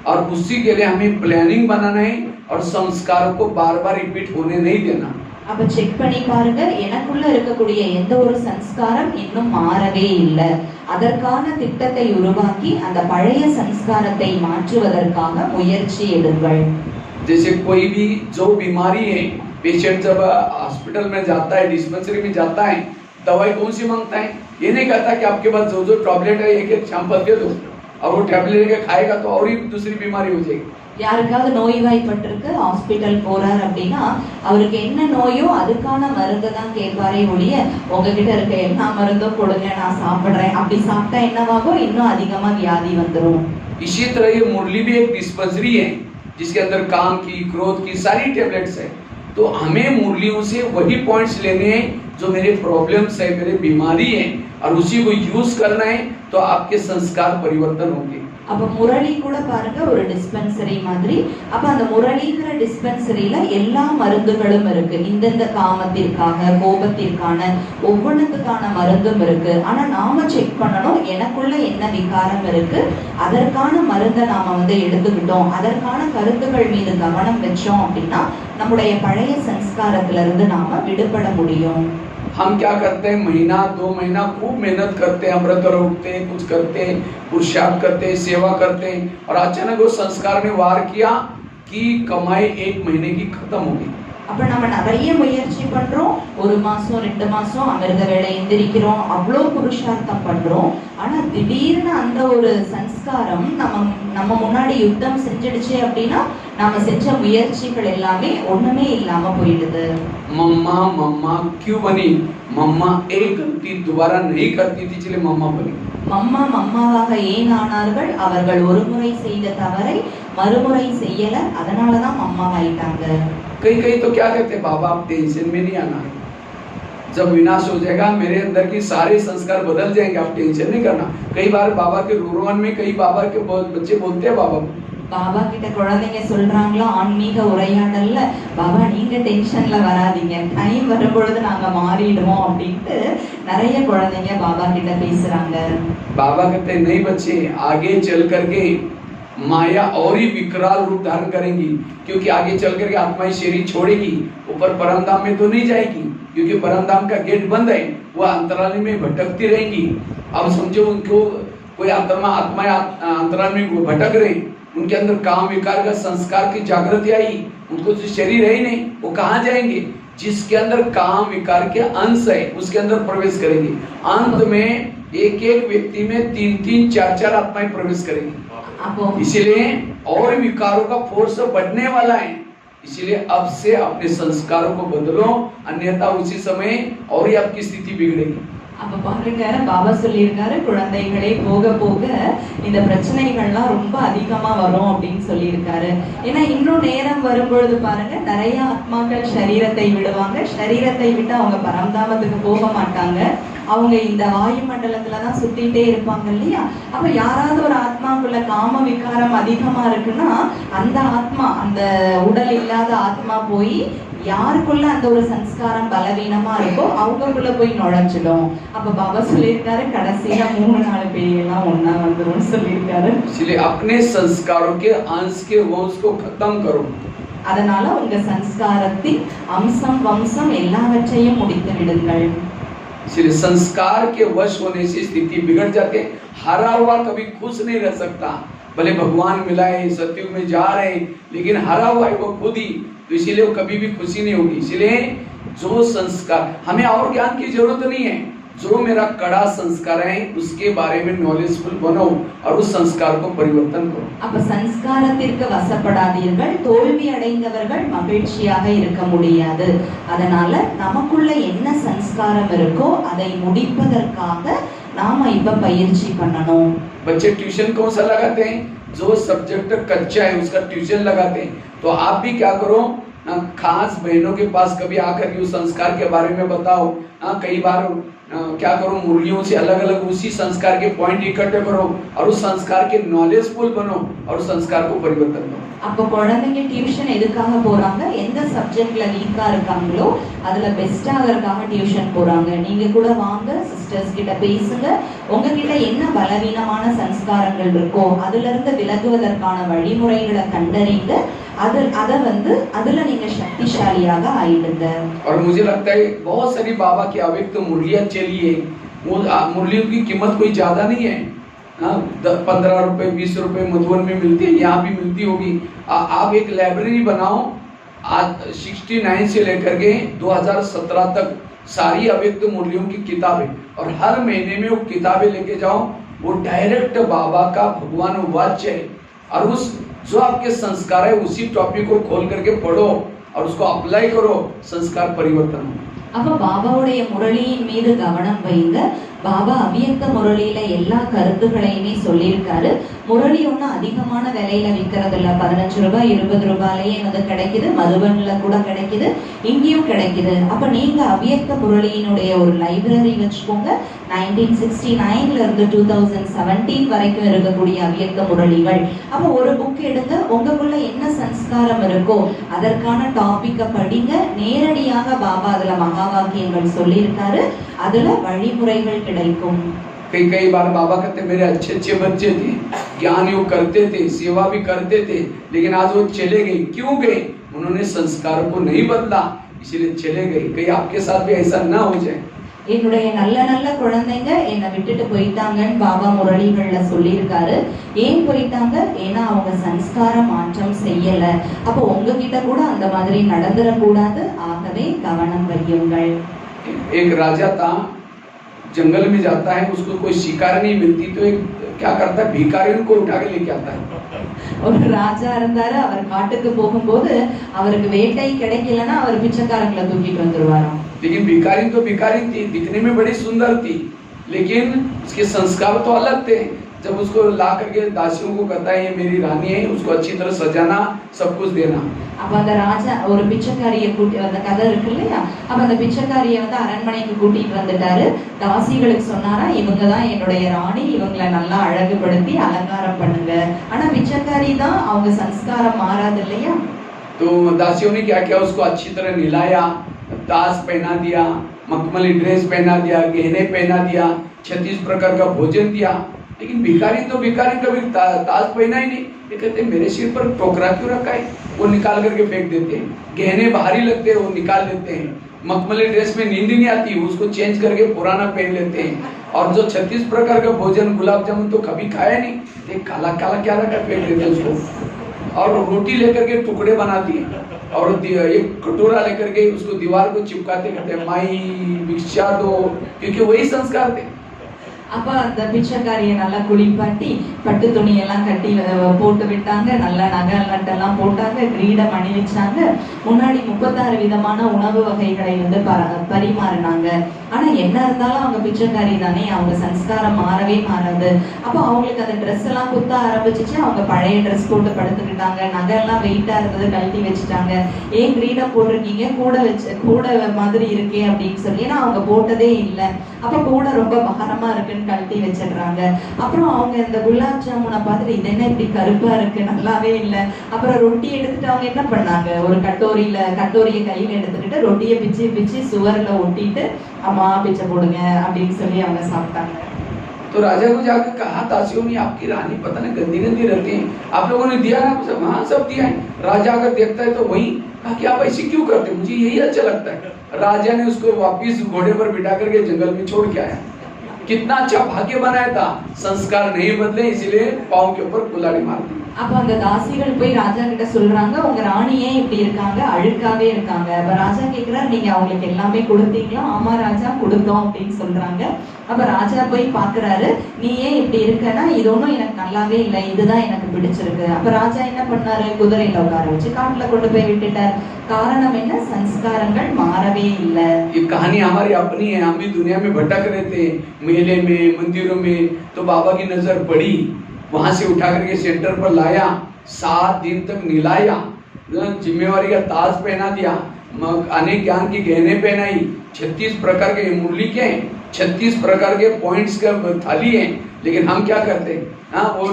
और उसी के लिए हमें प्लानिंग बनाना है और संस्कारों को बार बार रिपीट होने नहीं देना. அப்ப செக் பண்ணி பாருங்க, எனக்குள்ள இருக்கக்கூடிய எந்த ஒரு சம்ஸ்காரம் இன்னும் மாறவே இல்லை. அதற்கான திட்டத்தை உருவாக்கி அந்த பழைய संस्कारத்தை மாற்றுவதற்காக முயற்சி எடுங்கள். जैसे कोई भी जो बीमारी है, पेशेंट जब हॉस्पिटल में जाता है, डिस्पेंसरी में जाता है, दवाई कौन सी मांगता है, ये नहीं कहता कि आपके पास जो टैबलेट है एक एक सैंपल दे दो, और वो टैबलेट लेके खाएगा तो और ही दूसरी बीमारी हो जाएगी. யாருக்காவது நோய்வாய்ப்பட்டிருக்கு, ஹாஸ்பிட்டல் போறார் அப்படின்னா அவருக்கு என்ன நோயோ அதுக்கான மருந்து தான் கேட்பாரே ஒழிய, உங்ககிட்ட இருக்க எல்லா மருந்தும் கொடுங்க நான் சாப்பிடுறேன் அப்படி சாப்பிட்டா என்னவாகும், இன்னும் அதிகமா வியாதி வந்துடும். इसी तरह ये मुरली भी एक डिस्पेंसरी है जिसके अंदर काम की, क्रोध की सारी टैबलेट्स है. तो हमें मुरलियों से वही पॉइंट्स लेने हैं जो मेरे प्रॉब्लम्स है, मेरे बीमारी है, और उसी को यूज करना है, तो आपके संस्कार परिवर्तन होंगे. அப்ப முரளி கூட பாருங்க ஒரு டிஸ்பென்சரி மாதிரி. அப்ப அந்த முரளிங்கிற டிஸ்பென்சரியில எல்லா மருந்துகளும் இருக்கு. இந்த காமத்திற்காக, கோபத்திற்கான, ஒவ்வொன்றுக்கான மருந்தும் இருக்கு. ஆனா நாம செக் பண்ணணும், எனக்குள்ள என்ன விகாரம் இருக்கு, அதற்கான மருந்தை நாம எடுத்துக்கிட்டோம், அதற்கான கருத்துக்கள் மீது கவனம் வச்சோம் அப்படின்னா நம்முடைய பழைய संस्कारத்துல இருந்து நாம விடுபட முடியும். हम क्या करते हैं, महीना 2 महीना खूब मेहनत करते हैं, अमृत उठते हैं, कुछ करते हैं, पुरुषार्थ करते हैं, सेवा करते हैं, और अचानक वो संस्कार ने वार किया कि कमाई 1 महीने की खत्म हो गई. அப்ப நம்ம நிறைய முயற்சி பண்றோம், 1 மாசம் 2 மாசம் அமிர்த வேளை எந்திரிக்கிறோம், அவ்வளோ புருஷார்த்தம் பண்றோம். ஆனா திடீர்னு அந்த ஒரு சன்ஸ்காரம் நம்ம முன்னாடி யுத்தம் செஞ்சிடுச்சு அப்படின்னா நாம செஞ்ச முயற்சிகள் எல்லாமே ஒண்ணுமே இல்லாம போயிடுது. मम्मा मम्मा क्यों बनी? मम्मा एक गलती दोबारा नहीं करती थी, इसलिए मम्मा बनी. மம்மா மம்மாவாக ஏன் ஆனார்கள்? அவர்கள் ஒரு முறை செய்த தவறை மறுமுறை செய்யல, அதனாலதான் மம்மாவாயிட்டாங்க. कई कई तो क्या कहते हैं, बाबा आप टेंशन में नहीं आना, जब विनाश हो जाएगा मेरे अंदर की सारे संस्कार बदल जाएंगे, आप टेंशन नहीं करना. कई बार बाबा के रोवन में कई बाबा के बच्चे बोलते हैं बाबा பாபா கிட்ட குழந்தைங்க சொல்றாங்களா ஆன்மீக உரையாடல்ல, பாபா நீங்க டென்ஷன்ல வராதீங்க, டைம் வரும்பொழுது நாங்க மாறிடுவோம் அப்படின்ட்டு நிறைய குழந்தைங்க பாபா கிட்ட பேசுறாங்க. बाबा कहते नहीं बच्चे, आगे चल करके माया और ही विकराल रूप धारण करेंगी, क्योंकि आगे चल करके आत्मा ही शरीर छोड़ेगी, ऊपर परमधाम में तो नहीं जाएगी, क्योंकि परमधाम का गेट बंद है, वो अंतराल में भटकती रहेंगी. अब समझो उनको कोई आत्मा अंतराल में भटक रहे, उनके अंदर काम विकार का संस्कार की जागृति आई, उनको जो शरीर है ही नहीं, वो कहाँ जाएंगे? जिसके अंदर काम विकार के अंश है उसके अंदर प्रवेश करेंगे. अंत में एक एक व्यक्ति में 3-3, 4-4 आत्माएं प्रवेश करेंगी. इसीलिए और विकारों का फोर्स बढ़ने वाला है. इसीलिए अब से अपने संस्कारों को बदलो, अन्यथा उसी समय और ही आपकी स्थिति बिगड़ेगी. அப்ப பாருங்க, பாபா சொல்லியிருக்காரு குழந்தைகளே போக போக இந்த பிரச்சனைகள்லாம் ரொம்ப அதிகமா வரும் அப்படின்னு சொல்லியிருக்காரு. ஏன்னா இன்னும் நேரம் வரும்பொழுது பாருங்க நிறைய ஆத்மாக்கள் சரீரத்தை விடுவாங்க, சரீரத்தை விட்டு அவங்க பரம்தாமத்துக்கு போக மாட்டாங்க, அவங்க இந்த வாயு மண்டலத்துலதான் சுத்திட்டே இருப்பாங்க இல்லையா. அப்ப யாராவது ஒரு ஆத்மாக்குள்ள காம விகாரம் அதிகமா இருக்குன்னா அந்த ஆத்மா, அந்த உடல் இல்லாத ஆத்மா போய் யாருக்குள்ள அந்த ஒரு சன்ஸ்காரம் பலவீனமா இருக்கோ அவங்களுக்குள்ள போய் நுழைஞ்சிடும். அப்ப பாபா சொல்லியிருக்காரு கடைசியில 3-4 பேர் எல்லாம் ஒண்ணா வந்துரும் சொல்லியிருக்காரு. इसलिए अपने संस्कारों के अंश के वंश को खत्म करो. அதனால உங்க சன்ஸ்காரத்தின் அம்சம் வம்சம் எல்லாவற்றையும் முடித்து விடுங்கள். इसलिए संस्कार के वश होने से स्थिति बिगड़ जाते. हरा हुआ कभी खुश नहीं रह सकता, भले भगवान मिलाए सत्युग में जा रहे, लेकिन हरा हुआ है वो खुद ही, तो इसीलिए वो कभी भी खुशी नहीं होगी. इसलिए जो संस्कार, हमें और ज्ञान की जरूरत नहीं है, जो मेरा कड़ा संस्कार है उसके बारे में नॉलेजफुल बनो और उस संस्कार को परिवर्तन करो. அப்ப சன்ஸ்காரத்திற்கு வசப்படாதீர்கள், தோல்வி அடைந்தவர்கள் மகிழ்ச்சியாக இருக்க முடியாது. அதனால நமக்குள்ள என்ன சன்ஸ்காரம் இருக்கோ அதை முடிப்பதற்காக நாம இப்ப பயிற்சி பண்ணணும். बच्चे ट्यूशन कौन सा लगाते हैं? जो सब्जेक्ट कच्चा है उसका ट्यूशन लगाते हैं. तो आप भी क्या करो ना, खास बहनों के पास कभी आकर के उस संस्कार के बारे में बताओ. कई बार क्या करो, मुरलियों से अलग अलग उसी संस्कार के पॉइंट इकट्ठे करो और उस संस्कार के नॉलेजफुल बनो और उस संस्कार को परिवर्तन करो. அப்ப குழந்தைங்க டியூஷன் எதுக்காக போறாங்க? எந்த சப்ஜெக்ட்ல வீக்கா இருக்காங்களோ அதுல பெஸ்ட் ஆகிறதுக்காக டியூஷன் போறாங்க. நீங்க கூட வாங்க, சிஸ்டர்ஸ் கிட்ட பேசுங்க, உங்ககிட்ட என்ன பலவீனமான சன்ஸ்காரங்கள் இருக்கோ அதுல இருந்து விலகுவதற்கான வழிமுறைகளை கண்டறிந்து அதுல நீங்க சக்திசாலியாக ஆயிடுங்க. और मुझे लगता है बहुत सारी बाबा की अव्यक्त मुरलियां चली है, मुरलियों की कीमत कोई ज्यादा नहीं है. 15 रुपए 20 रुपए मधुबन में मिलती है, यहाँ भी मिलती होगी. आप एक लाइब्रेरी बनाओ, आज 69 से लेकर के 2017 तक सारी अव्यक्त मुरलियों की किताबें, और हर महीने में वो किताबें लेके जाओ. वो डायरेक्ट बाबा का भगवान वाच्य है, और उस जो आपके संस्कार है उसी टॉपिक को खोल करके पढ़ो और उसको अप्लाई करो, संस्कार परिवर्तन हो. அப்ப பாபாவுடைய முரளியின் மீது கவனம் வைங்க. பாபா அவ்வியக்த முரளியில எல்லா கருத்துக்களையுமே சொல்லியிருக்காரு. முரளி ஒன்றும் அதிகமான விலையில விற்கிறது இல்லை, 15 ரூபாய் 20 ரூபாயிலேயே கிடைக்குது, மதுபன்ல கூட கிடைக்குது, இங்கேயும் கிடைக்குது. அப்ப நீங்க அவ்வியக்த முரளியினுடைய ஒரு லைப்ரரி வச்சுக்கோங்க. 1969ல இருந்து 2017 வரைக்கும் இருக்கக்கூடிய அவ்வியக்த முரளிகள். அப்ப ஒரு புக் எடுத்து உங்களுக்குள்ள என்ன சன்ஸ்காரம் இருக்கோ அதற்கான டாபிக்கை படிங்க. நேரடியாக பாபா அதுல மகா வாக்கியங்கள் சொல்லியிருக்காரு, அதுல வழிமுறைகள் கிடைக்கும். कई बार बाबा कहते मेरे अच्छे बच्चे थे, ज्ञान योग करते थे, सेवा भी करते थे, लेकिन आज वो चले गए. क्यों गए? उन्होंने संस्कारों को नहीं बदला, इसीलिए चले गए. कहीं आपके साथ भी ऐसा ना हो जाए. என்னுடைய நல்ல நல்ல குழந்தைங்க என்னை விட்டுட்டு போயிட்டாங்கன்னு பாபா முரளிகள்ல சொல்லியிருக்காரு. ஏன் போயிட்டாங்க? ஏன்னா அவங்க சன்ஸ்கார மாற்றம் செய்யல. அப்போ உங்ககிட்ட கூட அந்த மாதிரி நடந்துடக்கூடாது. ஆகவே கவனம் வையுங்கள். एक राजा था, जंगल में जाता है, उसको कोई शिकार नहीं मिलती तो एक क्या करता है, भिखारियों को उठा के लेके आता है. ஒரு ராஜா இருந்தாரு. அவர் காட்டுக்கு போகும்போது அவருக்கு வேட்டை கிடைக்கலன்னா அவர் பிச்சைக்காரங்களை தூக்கிட்டு வந்துருவாராம். लेकिन भिखारी तो भिखारी थी, दिखने में बड़ी सुंदर थी, लेकिन उसके संस्कार तो अलग थे. जब उसको ला करके दासियों को कहता है ये मेरी रानी है, उसको अच्छी तरह सजाना, सब कुछ देना. அப்ப அந்த ராஜா ஒரு பிச்சைக்காரியை கூட்டி, அந்த கதை இருக்கு இல்லையா, அப்ப அந்த பிச்சைக்காரியை வந்து அரண்மனைக்கு கூட்டிட்டு வந்துட்டாரு. தாசிகளுக்கு சொன்னாரா, இவங்க தான் என்னுடைய ராணி, இவங்களை நல்லா அழகுபடுத்தி அலங்காரம் பண்ணுங்க. ஆனா பிச்சைக்காரி தான், அவங்க சன்ஸ்காரம் மாறாது இல்லையா. तो दासियों ने क्या किया, उसको अच्छी तरह निलाया, ताज पहना दिया, मखमली ड्रेस पहना दिया, गहने पहना दिया, 36 प्रकार का भोजन दिया. लेकिन भिखारी तो भिखारी कभी ताज पहना ही नहीं. ये कहते मेरे सिर पर टोकरा क्यों रखा है, वो निकाल करके फेंक देते हैं. गहने भारी लगते हैं, वो निकाल देते हैं. मखमली ड्रेस में नींद नहीं आती, उसको चेंज करके पुराना पहन लेते हैं. और जो 36 प्रकार का भोजन, गुलाब जामुन तो कभी खाया नहीं, ये काला काला क्या रखा, फेंक देते हैं उसको. और रोटी लेकर के टुकड़े बनाती है और एक कटोरा लेकर के उसको दीवार को चिपकाते करते माई भिक्षा दो, क्योंकि वही संस्कार थे. அப்ப அந்த பிச்சைக்காரியை நல்லா குளிப்பாட்டி பட்டு துணியெல்லாம் கட்டி போட்டு விட்டாங்க. நல்லா நகை நட்டெல்லாம் போட்டாங்க, கிரீடம் அணிவிச்சாங்க. முன்னாடி 36 விதமான உணவு வகைகளை வந்து பரிமாறினாங்க. ஆனா என்ன இருந்தாலும் அவங்க பிச்சைக்காரி தானே, அவங்க சன்ஸ்காரம் மாறவே மாறாது. அப்போ அவங்களுக்கு அந்த ட்ரெஸ் எல்லாம் குத்த ஆரம்பிச்சிச்சு. அவங்க பழைய ட்ரெஸ் போட்டு படுத்துக்கிட்டாங்க. நகை எல்லாம் வெயிட்டா இருந்தது, கழட்டி வச்சுட்டாங்க. ஏன் கிரீடம் போட்டிருக்கீங்க, கூட மாதிரி இருக்கே அப்படின்னு சொல்லி, ஏன்னா அவங்க போட்டதே இல்லை. அப்ப கூட ரொம்ப பாரமா இருக்குன்னு கழட்டி வச்சிடுறாங்க. அப்புறம் அவங்க இந்த குலாப் ஜாமுனை பார்த்துட்டு இது என்ன இப்படி கருப்பா இருக்கு, நல்லாவே இல்லை. அப்புறம் ரொட்டி எடுத்துட்டு அவங்க என்ன பண்ணாங்க, ஒரு கட்டோரியை கையில எடுத்துக்கிட்டு ரொட்டியை பிச்சு பிச்சு சுவர்ல ஒட்டிட்டு அம்மா பிச்சை போடுங்க அப்படின்னு சொல்லி அவங்க சாப்பிட்டாங்க. तो राजा को जाकर कहा, दासियों ने आपकी रानी पता नहीं गंदी गंदी रहती है, आप लोगों ने दिया ना? हाँ सब दिया है. राजा अगर देखता है तो वही कहा कि आप ऐसे क्यों करते, मुझे यही अच्छा लगता है. राजा ने उसको वापिस घोड़े पर बिठा करके जंगल में छोड़ के आया. कितना अच्छा भाग्य बनाया था, संस्कार नहीं बदले इसलिए पाँव के ऊपर कुल्हाड़ी मार दी. அப்ப அந்த தாசிகள் போய் ராஜா கிட்ட சொல்றாங்க, உங்க ராணியே இப்படி இருக்காங்க, அழுக்காவே இருக்காங்க. அப்ப ராஜா கேக்குறாரு, நீங்க அவங்களுக்கு எல்லாமே கொடுத்தீங்களா? ஆமா ராஜா கொடுத்தோம் அப்படின்னு சொல்றாங்க. அப்ப ராஜா போய் பாக்குறாரு, நீ ஏன் இப்படி இருக்கன்னா, இது ஒன்றும் எனக்கு நல்லாவே இல்லை, இதுதான் எனக்கு பிடிச்சிருக்கு. அப்ப ராஜா என்ன பண்ணாரு, குதிரையில உட்கார வச்சு காட்டுல கொண்டு போய் விட்டுட்டார். காரணம் என்ன, संस्कारங்கள் மாறவே இல்லை. ये कहानी हमारी अपनी है. हम भी दुनिया में भटक रहे थे, मेले में, मंदिरों में, तो बाबा की नजर पड़ी, वहां से उठा करके सेंटर पर लाया, 7 दिन तक निलाया, जिम्मेवारी का ताज पहना दिया, अनेक ज्ञान की गहने पहनाई, 36 प्रकार के मुरली के 36 प्रकार के पॉइंट्स का थाली है. लेकिन हम क्या करते हैं, हाँ वो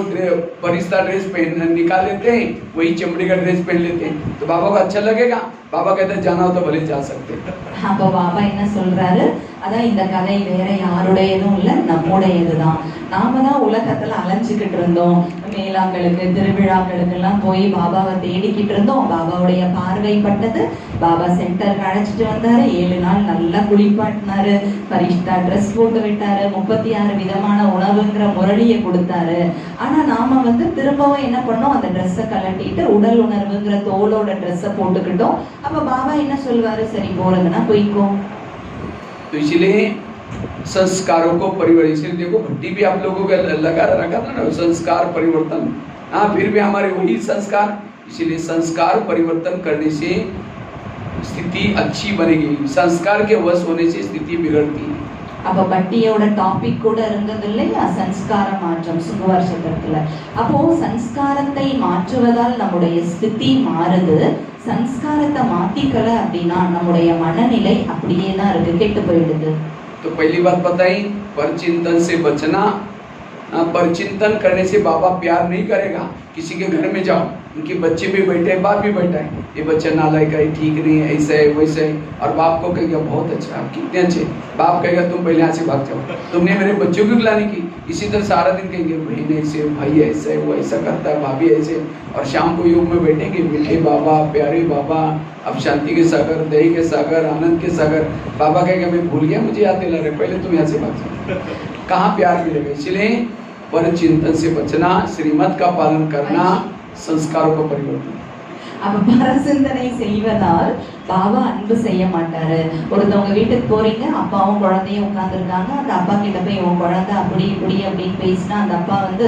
परिस्ता ड्रेस पहन निकाल लेते हैं, वही चमड़ी का ड्रेस पहन लेते हैं. तो बाबा को अच्छा लगेगा? बाबा कहते हैं जाना हो तो भले जा सकते हैं. அப்போ பாபா என்ன சொல்றாரு, அதான் இந்த கதை வேற யாருடையதும் இல்லை, நம்முடையதுதான். நாம தான் உலகத்துல அலைஞ்சுக்கிட்டு இருந்தோம். மேளாக்களுக்கு, திருவிழாக்களுக்கு எல்லாம் போய் பாபாவை தேடிக்கிட்டு இருந்தோம். பாபாவுடைய பார்வை பட்டது. பாபா சென்டருக்கு அழைச்சிட்டு வந்தாரு. 7 நாள் நல்லா குளிப்பாட்டினாரு, பரிஷ்டா ட்ரெஸ் போட்டு விட்டாரு, 36 விதமான உணவுங்கிற முரளியை கொடுத்தாரு. ஆனா நாம வந்து திரும்பவும் என்ன பண்ணோம், அந்த ட்ரெஸ்ஸை கலட்டிட்டு உடல் உணர்வுங்கிற தோலோட ட்ரெஸ்ஸை போட்டுக்கிட்டோம். அப்ப பாபா என்ன சொல்வாரு, சரி போறதுன்னா போய்க்கோ. तो इसलिए संस्कारों को परिवर्तन, इसलिए देखो भट्टी भी आप लोगों का लगा रखा था ना, संस्कार परिवर्तन. हाँ फिर भी हमारे वही संस्कार, इसलिए संस्कार परिवर्तन करने से स्थिति अच्छी बनेगी. संस्कार के वश होने से स्थिति बिगड़ती है. அப்ப பட்டியோட டாபிக் கூட இருந்தது இல்லையா, சன்ஸ்கார மாற்றம் சுகுவார் சக்கரத்துல. அப்போ சன்ஸ்காரத்தை மாற்றுவதால் நம்முடைய ஸ்திதி மாறுது. சன்ஸ்காரத்தை மாத்திக்கல அப்படின்னா நம்முடைய மனநிலை அப்படியே தான் இருக்கு, கெட்டு போயிடுது. तो पहली बात बताई, परचिंतन से बचना, परिचिंतन करने से बाबा प्यार नहीं करेगा। किसी के घर में जाओ, उनके बच्चे भी बैठे हैं, बाप भी बैठा है, ये बच्चा नालायक है, ठीक नहीं है, ऐसा है वैसा है, और बाप को कहेगा बहुत अच्छा, आप कितने अच्छे। बाप कहेगा तुम पहले यहाँ से भाग जाओ, तुमने मेरे बच्चों की गुलामी की। इसी तरह सारा दिन कहेंगे बहन ऐसे, भाई ऐसा है, वो ऐसा करता है, भाभी ऐसे, और शाम को योग में बैठेंगे, मीठे बाबा, प्यारे बाबा, अब शांति के सागर, दही के सागर, आनंद के सागर। बाबा कहेगा मैं भूल गया, मुझे याद दिला रहे, पहले तुम यहाँ से भाग जाओ। कहाँ प्यार मिलेगा? इसलिए पर चिंतन से बचना, श्रीमत का पालन करना, संस्कारों का परिवर्तन। அப்ப பரசிந்தனை செய்வதால் பாபா அன்பு செய்ய மாட்டாரு. ஒருத்தவங்க வீட்டுக்கு போறீங்க, அப்பாவும் குழந்தையும் உட்கார்ந்துருக்காங்க, அந்த அப்பா கிட்ட போய் உன் குழந்தை அப்படி இப்படி அப்படின்னு பேசினா அந்த அப்பா வந்து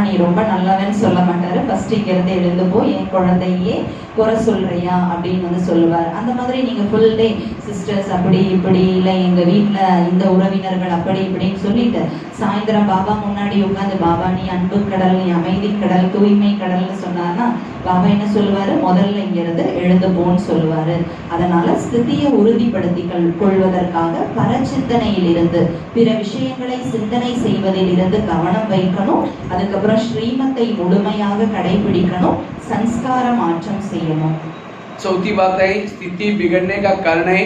நீ ரொம்ப நல்லவன்னு சொல்ல மாட்டாரு. ஃபர்ஸ்ட் இங்க இருந்து எழுந்து போய் என் குழந்தையே குறை சொல்றியா அப்படின்னு வந்து சொல்லுவார். அந்த மாதிரி நீங்க ஃபுல் டே சிஸ்டர்ஸ் அப்படி இப்படி இல்லை எங்க வீட்டுல இந்த உறவினர்கள் அப்படி இப்படின்னு சொல்லிட்டு சாயந்தரம் பாபா முன்னாடி உட்காந்து பாபா நீ அன்பு கடல், நீ அமைதி கடல், தூய்மை கடல்னு சொன்னார்னா பாபா என்ன சொல்லுவாரு? முதல்ல இங்க இருந்து எழுந்து போன்னு சொல்லுவாரு. அதனால ஸ்திதியை உறுதிப்படுத்தி கொள்வதற்காக பரச்சிந்தனையில் இருந்து பிற விஷயங்களை சிந்தனை செய்வதில் இருந்து கவனம் வைக்கணும். அதுக்கப்புறம் ஸ்ரீமத்தை முழுமையாக கடைபிடிக்கணும், संस्कार मार्चन செய்யணும். चौथी बात है, स्थिति बिगड़ने का कारण है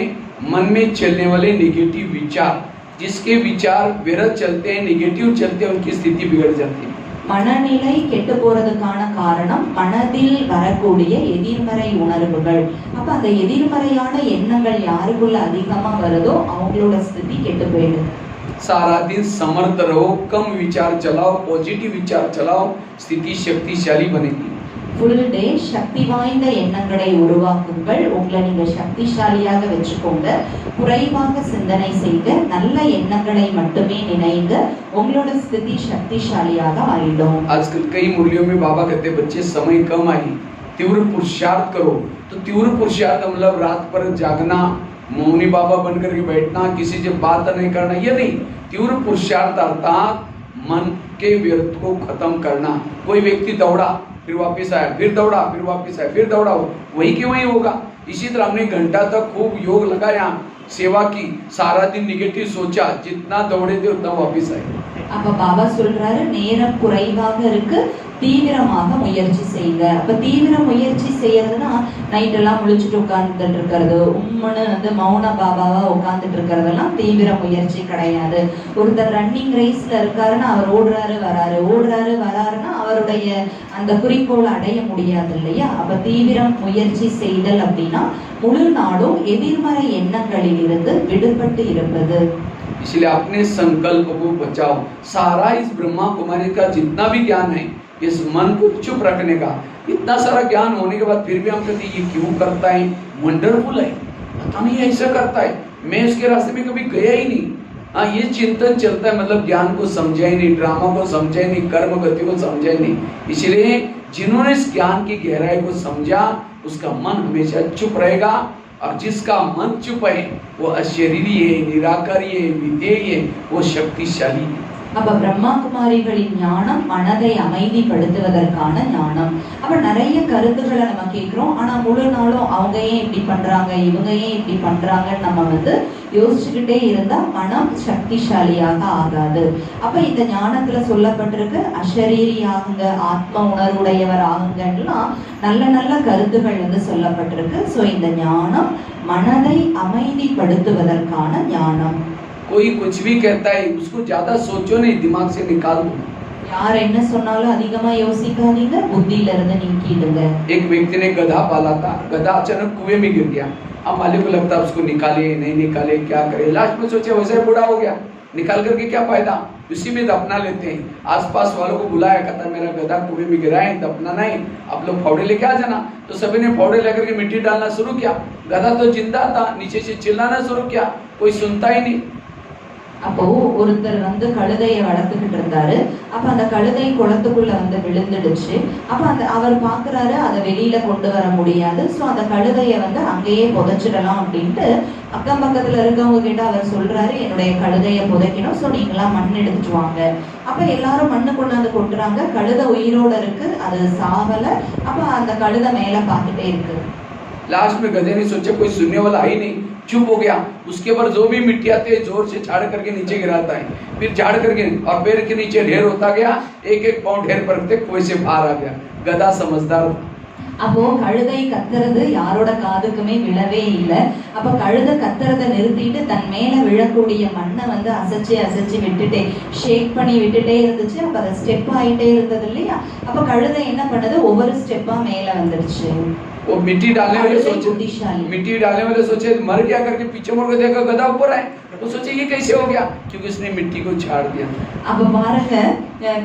मन में चलने वाले नेगेटिव विचार। जिसके विचार विरत चलते हैं, नेगेटिव चलते हैं, उनकी स्थिति बिगड़ जाती है। மனநிலை கெட்டு போறதுக்கான காரணம் மனதில் வரக்கூடிய எதிர்மறை உணர்வுகள். அப்ப அந்த எதிர்மறையான எண்ணங்கள் யாருக்குள்ள அதிகமா வருதோ அவங்களோட ஸ்திதி கெட்டு போயிடுது. सारा दिन समर्थ रहो, कम विचार चलाओ, पॉजिटिव विचार चलाओ, स्थिति शक्तिशाली बनेगी। ஃபுல் டே சக்தி வாய்ந்த எண்ணங்களை உருவாக்குங்கள், உங்களை நீங்க சக்திசாலியாக வச்சுக்கோங்க. குறைவாக சிந்தனை செய்து நல்ல எண்ணங்களை மட்டுமே நினைங்க, உங்களோட ஸ்திதி சக்திசாலியாக ஆயிடும். आजकल कई मुरलियों में बाबा कहते बच्चे समय कम आई, तीव्र पुरुषार्थ करो। तो तीव्र पुरुषार्थ मतलब रात पर जागना, मौनी बाबा बनकर के बैठना, किसी से बात नहीं करना, ये नहीं। तीव्र पुरुषार्थ अर्थात मन के व्यर्थ को खत्म करना। कोई व्यक्ति दौड़ा फिर वापस आया, फिर दौड़ा फिर वापस आया, फिर दौड़ा, वही के वही होगा। इसी तरह हमने घंटा तक खूब योग लगाया, सेवा की, सारा दिन निगेटिव सोचा, जितना दौड़े थे उतना वापस आए। அப்ப பாபா சொல்றாரு நேரம் குறைவாக இருக்கு, தீவிரமாக முயற்சி செய்யுங்க. அப்ப தீவிர முயற்சி செய்யறதுன்னா நைட் எல்லாம் முழிச்சுட்டு உட்கார்ந்துட்டு இருக்கிறது, உம்முன்னு வந்து மௌன பாபாவா உட்கார்ந்துட்டு இருக்கிறதெல்லாம் தீவிர முயற்சி கிடையாது. ஒருத்தர் ரன்னிங் ரேஸ்ல இருக்காருன்னா அவர் ஓடுறாரு வராருன்னா அவருடைய அந்த குறிக்கோளை அடைய முடியாது இல்லையா? அப்ப தீவிர முயற்சி செய்தல் அப்படின்னா முழு நாடும் எதிர்மறை எண்ணங்களில் இருந்து விடுபட்டு இருப்பது. इसलिए अपने संकल्प को बचाओ। सारा इस ब्रह्मा कुमारी का जितना भी ज्ञान है, इस मन को चुप रखने का। इतना सारा ज्ञान होने के बाद फिर भी हम कहते ये क्यों करता है, वंडरफुल है, पता नहीं ऐसा करता है, मैं इसके रास्ते में कभी गया ही नहीं। हाँ, ये चिंतन चलता है, मतलब ज्ञान को समझा ही नहीं, ड्रामा को समझा ही नहीं, कर्म गति को समझा ही नहीं। इसलिए जिन्होंने इस ज्ञान की गहराई को समझा, उसका मन हमेशा चुप रहेगा। और जिसका मन चुप है वो अशरीरी है, निराकारी है, विधेय है, वो शक्तिशाली है। அப்ப பிரம்மா குமாரிகளின் ஞானம் மனதை அமைதிப்படுத்துவதற்கான ஞானம். அப்ப நிறைய கருத்துக்களை நம்ம கேட்கிறோம், ஆனா முழு நாளும் அவங்க ஏன் இப்படி பண்றாங்க, இவங்க ஏன் இப்படி பண்றாங்கன்னு நம்ம வந்து யோசிச்சுக்கிட்டே இருந்தா மனம் சக்திசாலியாக ஆகாது. அப்ப இந்த ஞானத்துல சொல்லப்பட்டிருக்கு அஷரீரி ஆகுங்க, ஆத்ம உணர்வுடையவர் ஆகுங்கன்னா நல்ல நல்ல கருத்துகள் வந்து சொல்லப்பட்டிருக்கு. சோ இந்த ஞானம் மனதை அமைதிப்படுத்துவதற்கான ஞானம். कोई कुछ भी कहता है उसको ज्यादा सोचो नहीं, दिमाग से निकाल दो। यार என்ன சொன்னாலும் அதிகமா யோசிக்காதீங்க, புத்தியில இருந்து நீக்கிடுங்க. एक व्यक्ति ने गधा पाला था, गधा अचानक कुएं में गिर गया। अब मालिक को लगता उसको निकाले नहीं निकाले, क्या करे। लास्ट में सोचे वैसे बूढ़ा हो गया, निकाल करके क्या फायदा, उसी में दफना लेते हैं। आसपास वालों को बुलाया, कहता मेरा गधा कुएं में गिरा है, दफनाना है, आप लोग फावड़े लेके आ जाना। तो सभी ने फावड़े लेकर के मिट्टी डालना शुरू किया। गधा तो जिंदा था, नीचे से चिल्लाना शुरू किया, कोई सुनता ही नहीं। அப்போ ஒருத்தர் வந்து கழுதையை வளர்த்துக்கிட்டு இருந்தாரு. அப்ப அந்த கழுதை குளத்துக்குள்ள வந்து விழுந்துடுச்சு. அப்ப அவர் பாக்குறாரு அதை வெளியில கொண்டு வர முடியாது. சோ அந்த கழுதையை வந்து அங்கேயே புதைச்சிடலாம் அப்படின்ட்டு அக்கம் பக்கத்துல இருக்கவங்க கிட்ட அவர் சொல்றாரு, என்னுடைய கழுதையை புதைக்கணும், சோ நீங்களாம் மண் எடுத்துட்டு வாங்க. அப்ப எல்லாரும் மண்ணு கொண்டாந்து கொட்டுறாங்க. கழுதை உயிரோட இருக்கு, அது சாவல. அப்ப அந்த கழுதை மேல பார்த்துட்டே இருக்கு. लास्ट में गधे ने सोचा कोई सुनने वाला ही नहीं, चुप हो गया। उसके ऊपर जो भी मिट्टी आती है जोर से झाड़ करके नीचे गिराता है, फिर झाड़ करके और पैर के नीचे ढेर होता गया, एक एक पाँव ढेर पर कुएं से बाहर आ गया। गधा समझदार था। அப்போ கழுதை கத்துறது யாரோட காதுக்குமே விழவே இல்லை. அப்ப கழுதை கத்துறதை நிறுத்திட்டு தன் மேல விழக்கூடிய மண்ணை வந்து அசைச்சு விட்டுட்டே ஷேக் பண்ணி விட்டுட்டே இருந்துச்சு. அப்ப அதை ஸ்டெப் ஆயிட்டே இருந்தது இல்லையா? அப்ப கழுதை என்ன பண்ணது, ஒவ்வொரு ஸ்டெப்பா மேல வந்துடுச்சு. वो मिट्टी डालने वाले सोचे मर गया करके पीछे मुड़ के देखा गधा ऊपर है, तो सोचे ये कैसे हो गया, क्योंकि उसने मिट्टी को झाड़ दिया। அப்ப பாருங்க,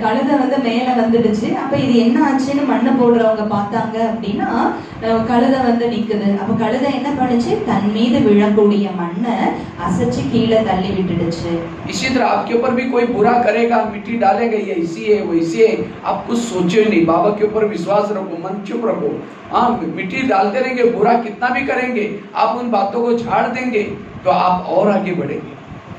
கழுதை வந்து மேல வந்துடுச்சு. அப்ப இது என்ன ஆச்சுன்னு மண்ணு போடுறவங்க பார்த்தாங்க அப்படின்னா கழுதை வந்து நிக்குது. அப்ப கழுதை என்ன பண்ணுச்சு, தன் மீது விழக்கூடிய மண்ணை அசைச்சு கீழே தள்ளி விட்டுடுச்சு. इसी तरह आपके ऊपर भी कोई बुरा करेगा, मिट्टी डालेगा, ये ऐसी है वैसी है, आप कुछ सोचो नहीं, बाबा के ऊपर विश्वास रखो, मन चुप रखो। हाँ, मिट्टी डालते रहेंगे, बुरा कितना भी करेंगे, आप उन बातों को झाड़ देंगे तो आप और आगे बढ़ेंगे।